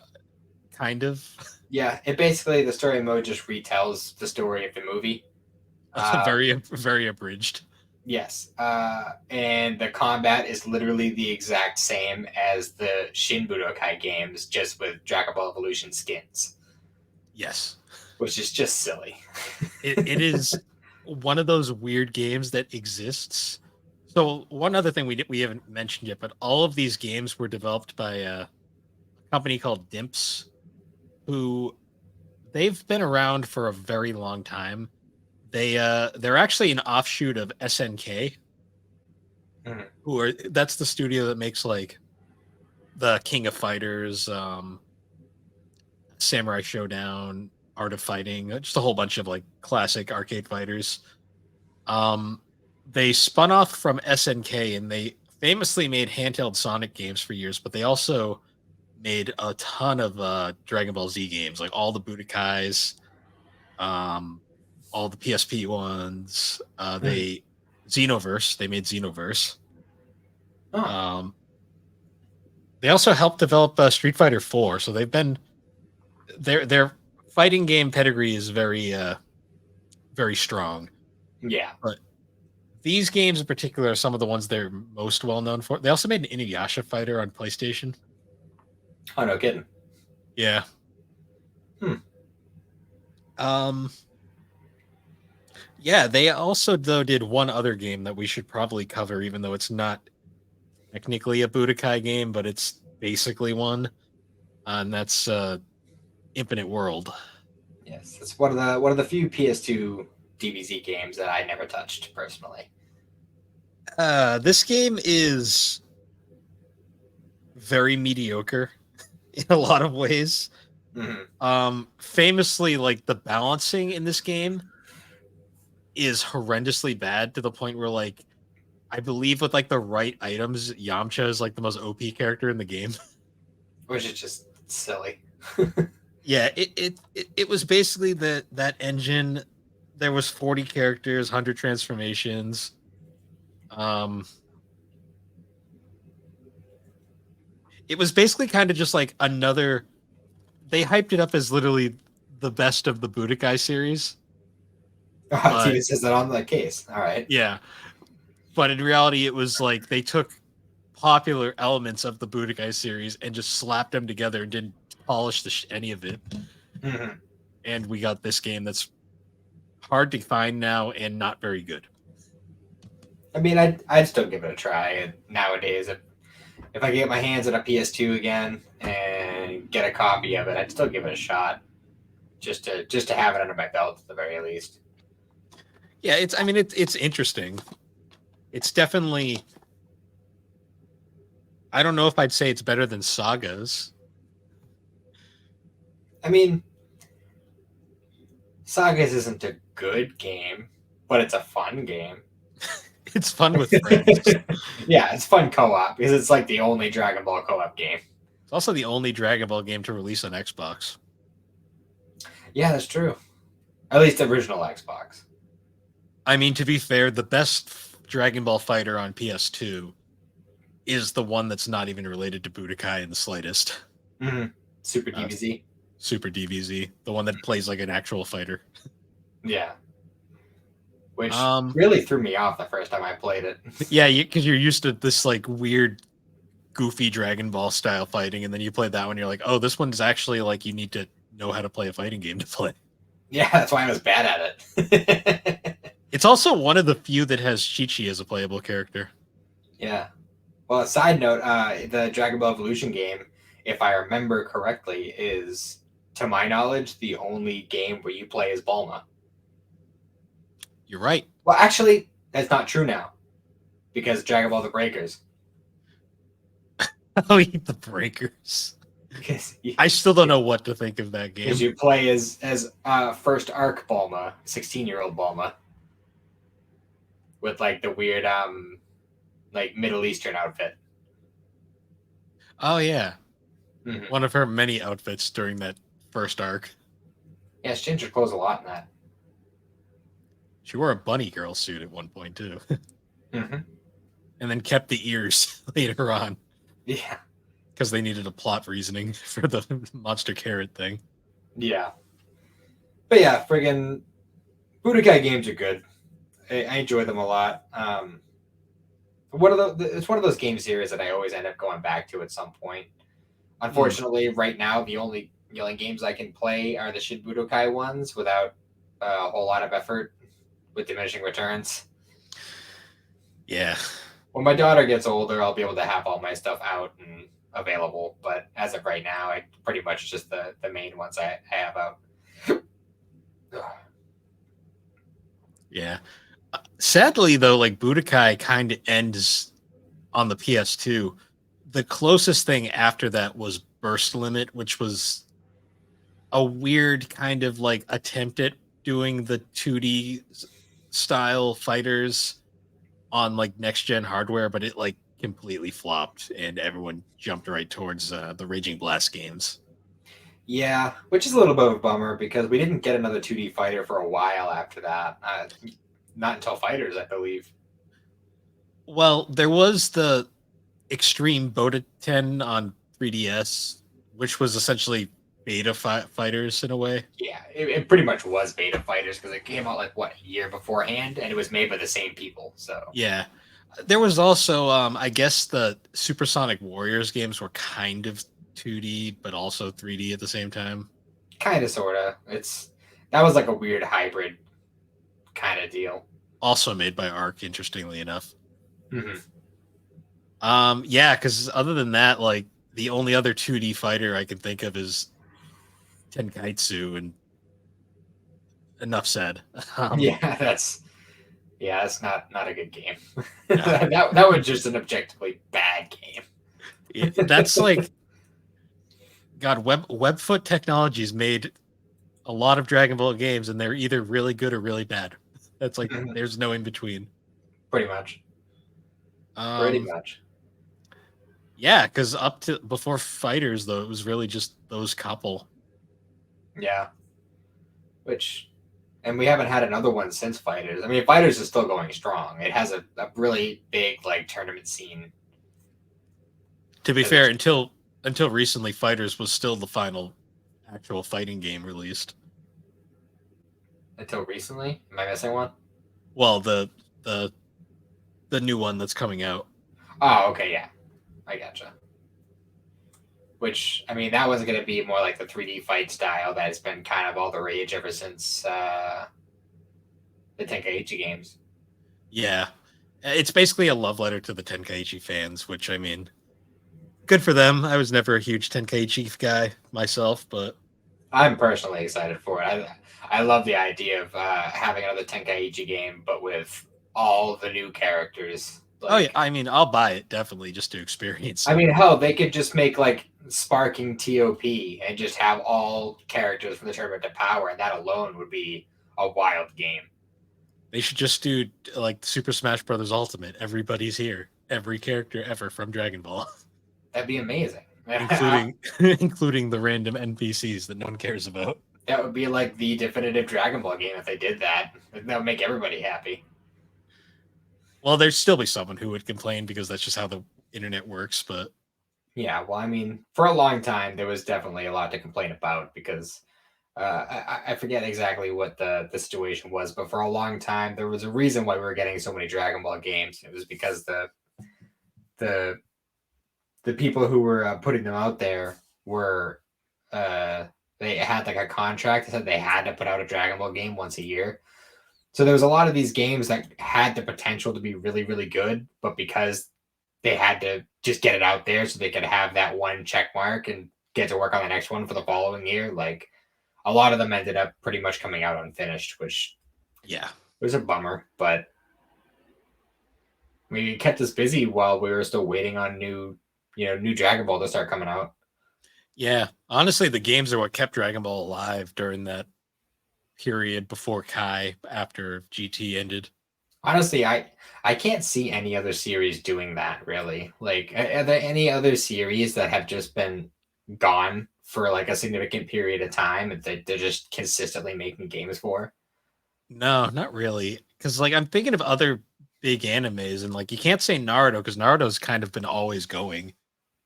kind of. yeah, it basically the story mode just retells the story of the movie. Very Um, very abridged. yes, and the combat is literally the exact same as the Shin Budokai games, just with Dragon Ball Evolution skins. Yes. which is just silly. It is one of those weird games that exists. So one other thing we haven't mentioned yet, but all of these games were developed by a company called Dimps, who they've been around for a very long time. They're actually an offshoot of SNK, Mhm. that's the studio that makes like the King of Fighters, Samurai Showdown, Art of Fighting, just a whole bunch of like classic arcade fighters. Um, they spun off from SNK and they famously made handheld Sonic games for years, but they also made a ton of Dragon Ball Z games, like all the Budokais, um, all the PSP ones. Mhm. They made Xenoverse. Oh, Um, they also helped develop Street Fighter 4, so they've been their fighting game pedigree is very strong. yeah. But these games in particular are some of the ones they're most well known for. They also made an Inuyasha fighter on PlayStation. Oh, no kidding. Yeah. Hmm. Um. Yeah. They also though did one other game that we should probably cover, even though it's not technically a Budokai game, but it's basically one, and that's Infinite World. Yes, it's one of the few PS2 DBZ games that I never touched personally. This game is very mediocre in a lot of ways. Hmm. Famously, like the balancing in this game is horrendously bad to the point where like I believe with like the right items, Yamcha is like the most OP character in the game. Which is just silly. Yeah, it was basically that engine. There was 40 characters, 100 transformations. Um, it was basically kind of just like another. They hyped it up as literally the best of the Budokai series, Oh, it but even says that on the case. All right. yeah, but in reality, it was like they took popular elements of the Budokai series and just slapped them together and didn't polish any of it. Hmm. And we got this game that's hard to find now and not very good. I mean, I'd still give it a try nowadays. If I get my hands on a PS2 again and get a copy of it, I'd still give it a shot. Just to have it under my belt at the very least. Yeah, it's interesting. It's definitely I don't know if I'd say it's better than Sagas. I mean, Sagas isn't a good game, but it's a fun game. It's fun with friends. Yeah, it's fun co-op because it's like the only Dragon Ball co-op game. It's also the only Dragon Ball game to release on Xbox. Yeah, that's true. At least the original Xbox. I mean, to be fair, the best Dragon Ball fighter on PS2 is the one that's not even related to Budokai in the slightest. Mm-hmm. Super Uh, DBZ. Super DBZ, the one that plays like an actual fighter. Yeah. Which Um, really threw me off the first time I played it. yeah, because you're used to this like weird, goofy Dragon Ball style fighting, and then you play that one, you're like, oh, this one's actually like you need to know how to play a fighting game to play. Yeah, that's why I was bad at it. It's also one of the few that has Chi-Chi as a playable character. Yeah. Well, a side note, the Dragon Ball Evolution game, if I remember correctly, is, to my knowledge, the only game where you play as Bulma. You're right. Well, actually, that's not true now, because Dragon Ball The Breakers. I'll eat the breakers. Because I still don't know what to think of that game. you play as first arc Bulma, 16-year-old Bulma, with like the weird like Middle Eastern outfit. Oh yeah, Mm-hmm. one of her many outfits during that first arc. Yeah, she changed her clothes a lot in that. She wore a bunny girl suit at one point too, Mm-hmm. and then kept the ears later on Yeah, because they needed a plot reasoning for the monster carrot thing. yeah. But yeah, friggin' Budokai games are good. I enjoy them a lot. It's one of those game series that I always end up going back to at some point. Unfortunately, right now the only games I can play are the Shin Budokai ones without a whole lot of effort with diminishing returns. Yeah. When my daughter gets older, I'll be able to have all my stuff out and available. But as of right now, I pretty much just the main ones I have out. Yeah. Sadly, though, like Budokai kind of ends on the PS2. The closest thing after that was Burst Limit, which was a weird kind of like attempt at doing the 2D style fighters on like next gen hardware, but it like completely flopped and everyone jumped right towards the Raging Blast games. Yeah, which is a little bit of a bummer because we didn't get another 2D fighter for a while after that. Not until Fighters, I believe. Well, there was the Extreme Ten on 3DS, which was essentially beta fighters in a way. Yeah, it pretty much was Beta Fighters because it came out like what, a year beforehand, and it was made by the same people. So Yeah. There was also, I guess, the Supersonic Warriors games were kind of 2D, but also 3D at the same time. kind of, sorta, it's that was like a weird hybrid kind of deal. Also made by Arc, interestingly enough. Mm-hmm. Yeah, because other than that, like the only other 2D fighter I can think of is Tenkaitsu, and enough said. Um, Yeah, that's not a good game. no, That was just an objectively bad game. that's like God. Webfoot Technologies made a lot of Dragon Ball games, and they're either really good or really bad. That's like there's no in between. Pretty much. Pretty Um, much. yeah, because up to before Fighters, though, it was really just those couple. Yeah. Which, and we haven't had another one since Fighters. I mean, Fighters is still going strong. It has a really big like tournament scene. To be 'Cause fair, it's until recently, Fighters was still the final actual fighting game released. until recently. Am I missing one? Well, the the new one that's coming out. Oh, okay, yeah, I gotcha. Which, I mean, that was going to be more like the 3D fight style that has been kind of all the rage ever since the Tenkaichi games. Yeah, it's basically a love letter to the Tenkaichi fans, which I mean, good for them. I was never a huge Tenkaichi guy myself, but I'm personally excited for it. I love the idea of having another Tenkaichi game, but with all the new characters. oh yeah, Like, I mean, I'll buy it definitely just to experience I it. mean, hell, they could just make like Sparking TOP and just have all characters from the Tournament to Power, and that alone would be a wild game. They should just do like Super Smash Brothers Ultimate. Everybody's here, every character ever from Dragon Ball, That'd be amazing. That including including the random NPCs that no one cares about. would be like the definitive Dragon Ball game if they did that. That would make everybody happy. Well, there'd still be someone who would complain because that's just how the internet works. But Yeah, well, I mean, for a long time, there was definitely a lot to complain about because I forget exactly what the situation was, but for a long time, there was a reason why we were getting so many Dragon Ball games. It was because the the people who were putting them out there were they had like a contract that said they had to put out a Dragon Ball game once a year. So there was a lot of these games that had the potential to be really, really good, but because they had to just get it out there so they could have that one check mark and get to work on the next one for the following year, like a lot of them ended up pretty much coming out unfinished, which yeah, was a bummer. But I mean, it kept us busy while we were still waiting on new Dragon Ball to start coming out. yeah. Honestly, the games are what kept Dragon Ball alive during that period before Kai, after GT ended. Honestly, I can't see any other series doing that really. Like, are there any other series that have just been gone for like a significant period of time that they're just consistently making games for? No, not really. Because like I'm thinking of other big animes, and like you can't say Naruto because Naruto's kind of been always going.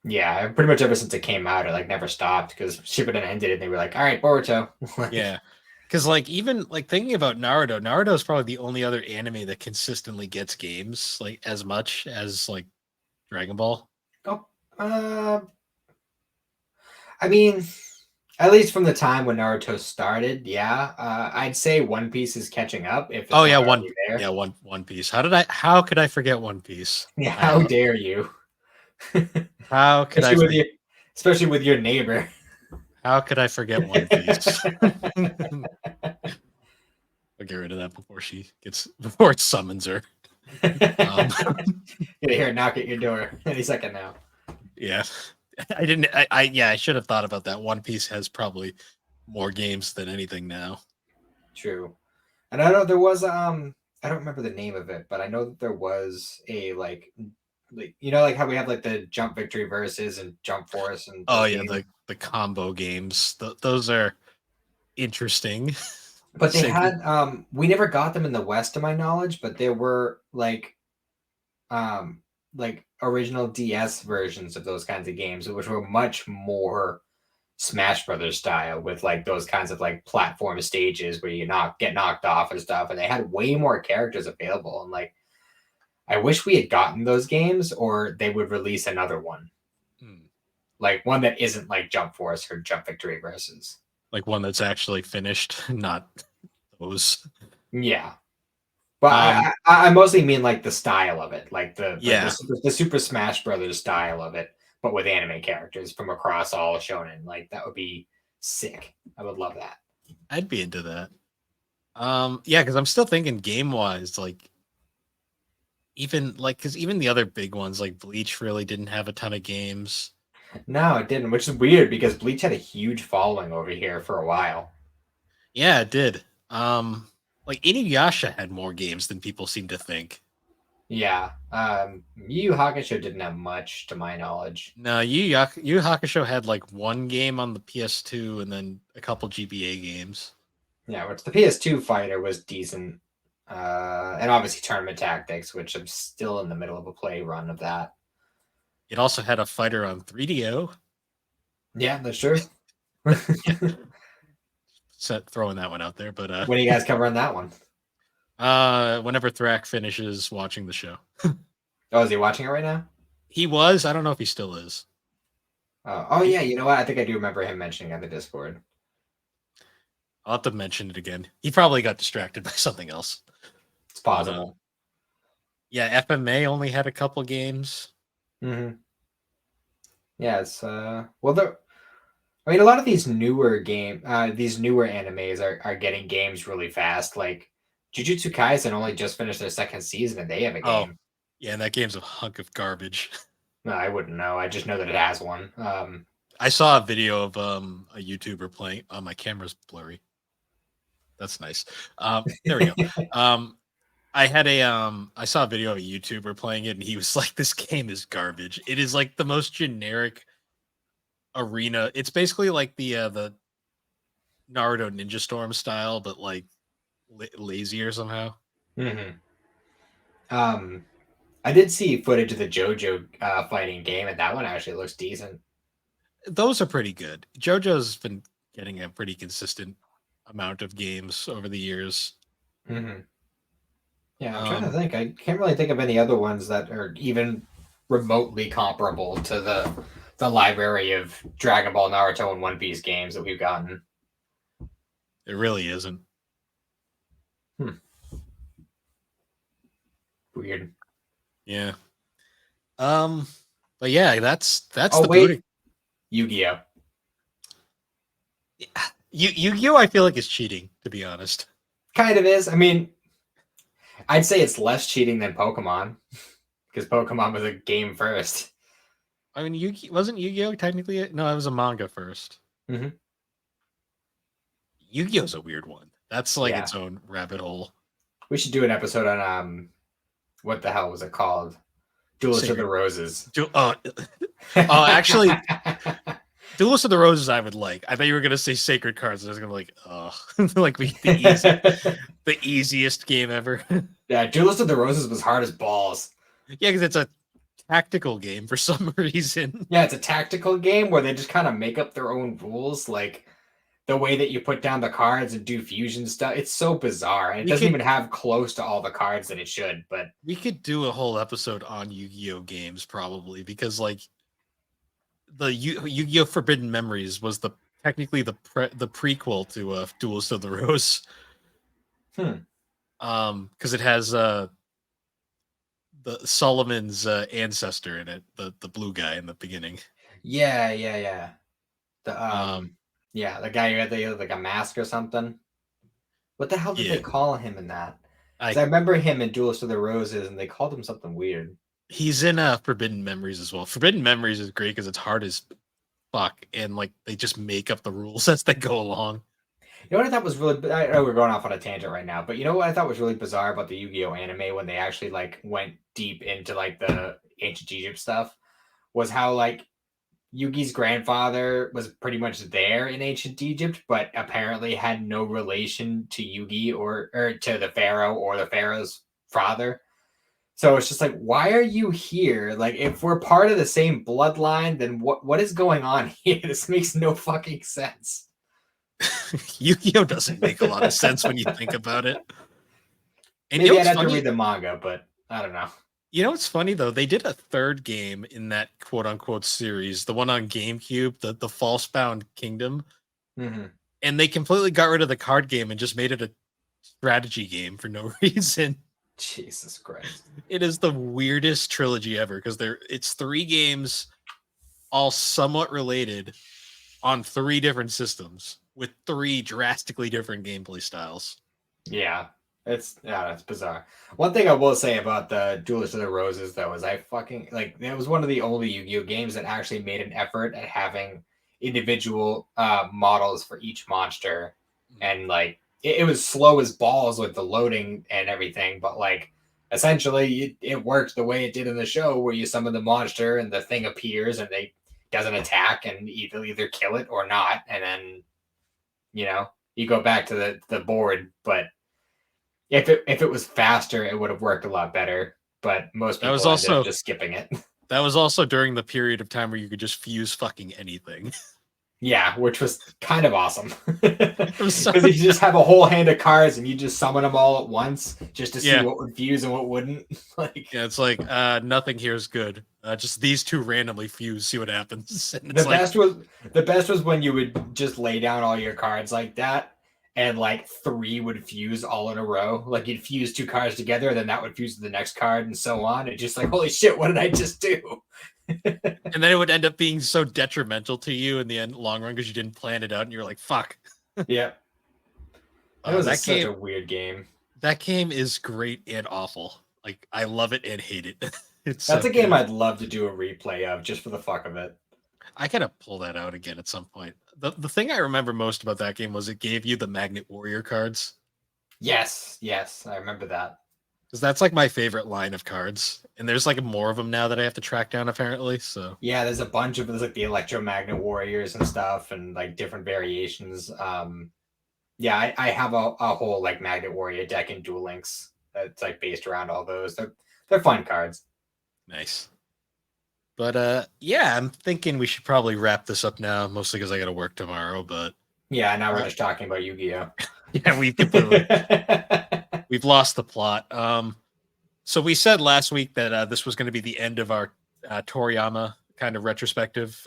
Yeah, pretty much ever since it came out, it like never stopped because Shippuden ended and they were like, all right, Boruto. Like, Yeah. Because like even like thinking about Naruto, Naruto is probably the only other anime that consistently gets games like as much as like Dragon Ball. oh, uh, I mean, At least from the time when Naruto started, yeah. I'd say One Piece is catching up if Oh it's yeah, not already there. One Piece. How could I forget One Piece? Yeah, how dare you? How could I especially with forget? your, especially with your neighbor. How could I forget One Piece? I'll get rid of that before it summons her. Um, Gonna hear a knock at your door any second now. yeah, I didn't. I should have thought about that. One Piece has probably more games than anything now. True. And I know there was I don't remember the name of it, but I know that there was a like like how we have like the Jump Victory versus and Jump Force and Oh those yeah, games. the combo games. Those are interesting. But they Sega. had we never got them in the West to my knowledge, but there were like original DS versions of those kinds of games, which were much more Smash Brothers style with like those kinds of like platform stages where you get knocked off and stuff, and they had way more characters available. And like, I wish we had gotten those games, or they would release another one, Hmm. like one that isn't like Jump Force or Jump Victory versus. Like one that's actually finished, not those. Yeah, but Um, I mostly mean like the style of it, like yeah, the Super Smash Brothers style of it, but with anime characters from across all shonen. Like that would be sick. I would love that. I'd be into that. Yeah, because I'm still thinking game wise, like even like because even the other big ones like Bleach really didn't have a ton of games. No, it didn't, which is weird because Bleach had a huge following over here for a while. Yeah, it did. Like Inuyasha had more games than people seem to think. Yeah. Yu Yu Hakusho didn't have much to my knowledge. No, Yu Hakusho had like one game on the PS2 and then a couple GBA games. Yeah, which the PS2 fighter was decent. And obviously Tournament Tactics, which I'm still in the middle of a play run of that. It also had a fighter on 3DO. Yeah, that's true. Yeah, throwing that one out there, but When are you guys covering that one? whenever Thrak finishes watching the show. Oh, is he watching it right now? He was, I don't know if he still is. Oh yeah, you know what? I think I do remember him mentioning on the Discord. I'll have to mention it again. He probably got distracted by something else. It's But possible. yeah, FMA only had a couple games. Mm-hmm. Yeah, it's well there I mean, a lot of these newer animes are getting games really fast. Like Jujutsu Kaisen only just finished their second season, and they have a Oh, game. yeah, and that game's a hunk of garbage. No, I wouldn't know. I just know that it has one. I saw a video of a YouTuber playing. Oh, my camera's blurry. That's nice. There we go. I saw a video of a YouTuber playing it, and he was like, "This game is garbage. It is like the most generic arena. It's basically like the Naruto Ninja Storm style, but like lazier somehow." hmm I did see footage of the JoJo fighting game, and that one actually looks decent. Those are pretty good. JoJo's been getting a pretty consistent amount of games over the years. hmm Yeah, I'm trying to Um, think. I can't really think of any other ones that are even remotely comparable to the library of Dragon Ball, Naruto, and One Piece games that we've gotten. it really isn't. Hmm. Weird. Yeah. Um, but yeah, that's Oh the Buddha. wait, Yu-Gi-Oh. Yu-Gi-Oh! I feel like is cheating, to be honest. Kind of is. I mean, I'd say it's less cheating than Pokemon because Pokemon was a game first. I mean, wasn't Yu-Gi-Oh! Technically no, it was a manga first. Mm-hmm. Yu-Gi-Oh's a weird one. That's like Yeah, its own rabbit hole. we should do an episode on what the hell was it called? Duelist of the Sacred. Roses. Oh, actually, Duelist of the Roses, I would like. I thought you were gonna say Sacred Cards. I was gonna like, oh, like the easiest game ever. Yeah, Duelist of the Roses was hard as balls. Yeah, because it's a tactical game for some reason. Yeah, it's a tactical game where they just kind of make up their own rules, like the way that you put down the cards and do fusion stuff. It's so bizarre, and it We doesn't could even have close to all the cards that it should. But we could do a whole episode on Yu-Gi-Oh games probably because like the Yu-Gi-Oh Forbidden Memories was the technically the prequel to Duelist of the Rose. Because it has the Solomon's ancestor in it, the blue guy in the beginning. Yeah. The Um, yeah, the guy who had like a mask or something. What the hell did they yeah, call him in that? Because I I remember him in Duelist of the Roses, and they called him something weird. he's in Forbidden Memories as well. Forbidden Memories is great because it's hard as fuck, and like they just make up the rules as they go along. You know what I thought was really? I know we're going off on a tangent right now, but you know what I thought was really bizarre about the Yu-Gi-Oh anime when they actually like went deep into like the ancient Egypt stuff was how like Yugi's grandfather was pretty much there in ancient Egypt, but apparently had no relation to Yugi or to the pharaoh or the pharaoh's father. So it's just like, why are you here? Like, if we're part of the same bloodline, then what is going on here? This makes no fucking sense. Yu-Gi-Oh doesn't make a lot of sense when you think about it. And you know Maybe I'd what's have to funny? read the manga, but I don't know. You know what's funny though? They did a third game in that quote unquote series, the one on GameCube, the Falsebound Kingdom, Mm-hmm. and they completely got rid of the card game and just made it a strategy game for no reason. Jesus Christ. It is the weirdest trilogy ever because it's three games all somewhat related on three different systems with three drastically different gameplay styles. Yeah, it's bizarre. One thing I will say about the Duelist of the Roses though is I fucking like it was one of the only Yu-Gi-Oh games that actually made an effort at having individual models for each monster, and like it was slow as balls with the loading and everything, but like essentially it worked the way it did in the show where you summon the monster and the thing appears and they doesn't attack and either kill it or not, and then you know you go back to the board, but if it was faster, it would have worked a lot better. But most That was people ended up also just skipping it. that was also during the period of time where you could just fuse fucking anything. Yeah, which was kind of awesome. It was so Because you just have a whole hand of cards and you just summon them all at once just to see yeah. what would fuse and what wouldn't. Like Yeah, it's like nothing here is good. Just these two randomly fuse, see what happens. And the it's like best was the best was when you would just lay down all your cards like that, and like three would fuse all in a row. Like you'd fuse two cards together, then that would fuse to the next card, and so on. And just like, holy shit, what did I just do? and then it would end up being so detrimental to you in the end long run because you didn't plan it out and you're like, fuck. Yeah, that was That such game a weird game. that game is great and awful. Like I love it and hate it. It's so That's a game good. I'd love to do a replay of just for the fuck of it. I gotta pull that out again at some point. The thing I remember most about that game was it gave you the Magnet Warrior cards. Yes, I remember that. Because that's like my favorite line of cards. And there's like more of them now that I have to track down apparently. So Yeah, there's a bunch of there's like the electromagnet warriors and stuff, and like different variations. Yeah, I have a whole like magnet warrior deck in Duel Links that's like based around all those. They're fun cards. nice. But yeah, I'm thinking we should probably wrap this up now, mostly because I gotta work tomorrow. But Yeah, now we're uh, just talking about Yu-Gi-Oh. yeah, we've lost the plot. So we said last week that this was going to be the end of our Toriyama kind of retrospective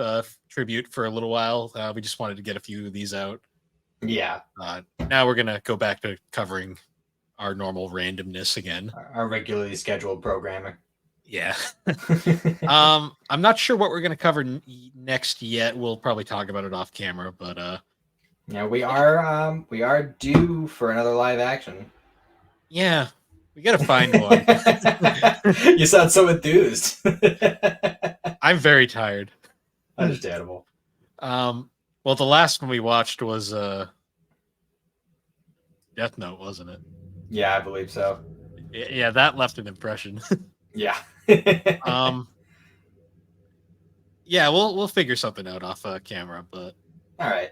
tribute for a little while. We just wanted to get a few of these out. Yeah, Now we're gonna go back to covering our normal randomness again. our regularly scheduled programming. Yeah. I'm not sure what we're gonna cover next yet. We'll probably talk about it off camera, but Yeah, we are due for another live action. yeah, we gotta find one. You sound so enthused. I'm very tired. Understandable. Well, the last one we watched was Death Note, wasn't it? Yeah, I believe so. Yeah, that left an impression. Yeah. um, yeah, we'll figure something out off camera, but All right.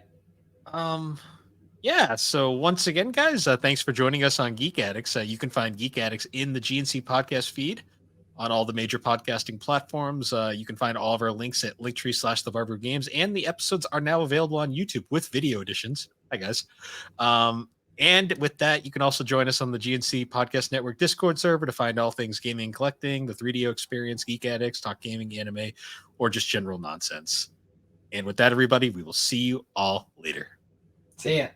yeah. So once again, guys, thanks for joining us on Geek Addicts. You can find Geek Addicts in the GNC podcast feed on all the major podcasting platforms. You can find all of our links at linktree/thebarbergames, and the episodes are now available on YouTube with video editions. Hi, guys. And with that, you can also join us on the GNC Podcast Network Discord server to find all things gaming and collecting, the 3DO experience, Geek Addicts, talk gaming, anime, or just general nonsense. And with that, everybody, we will see you all later. See ya.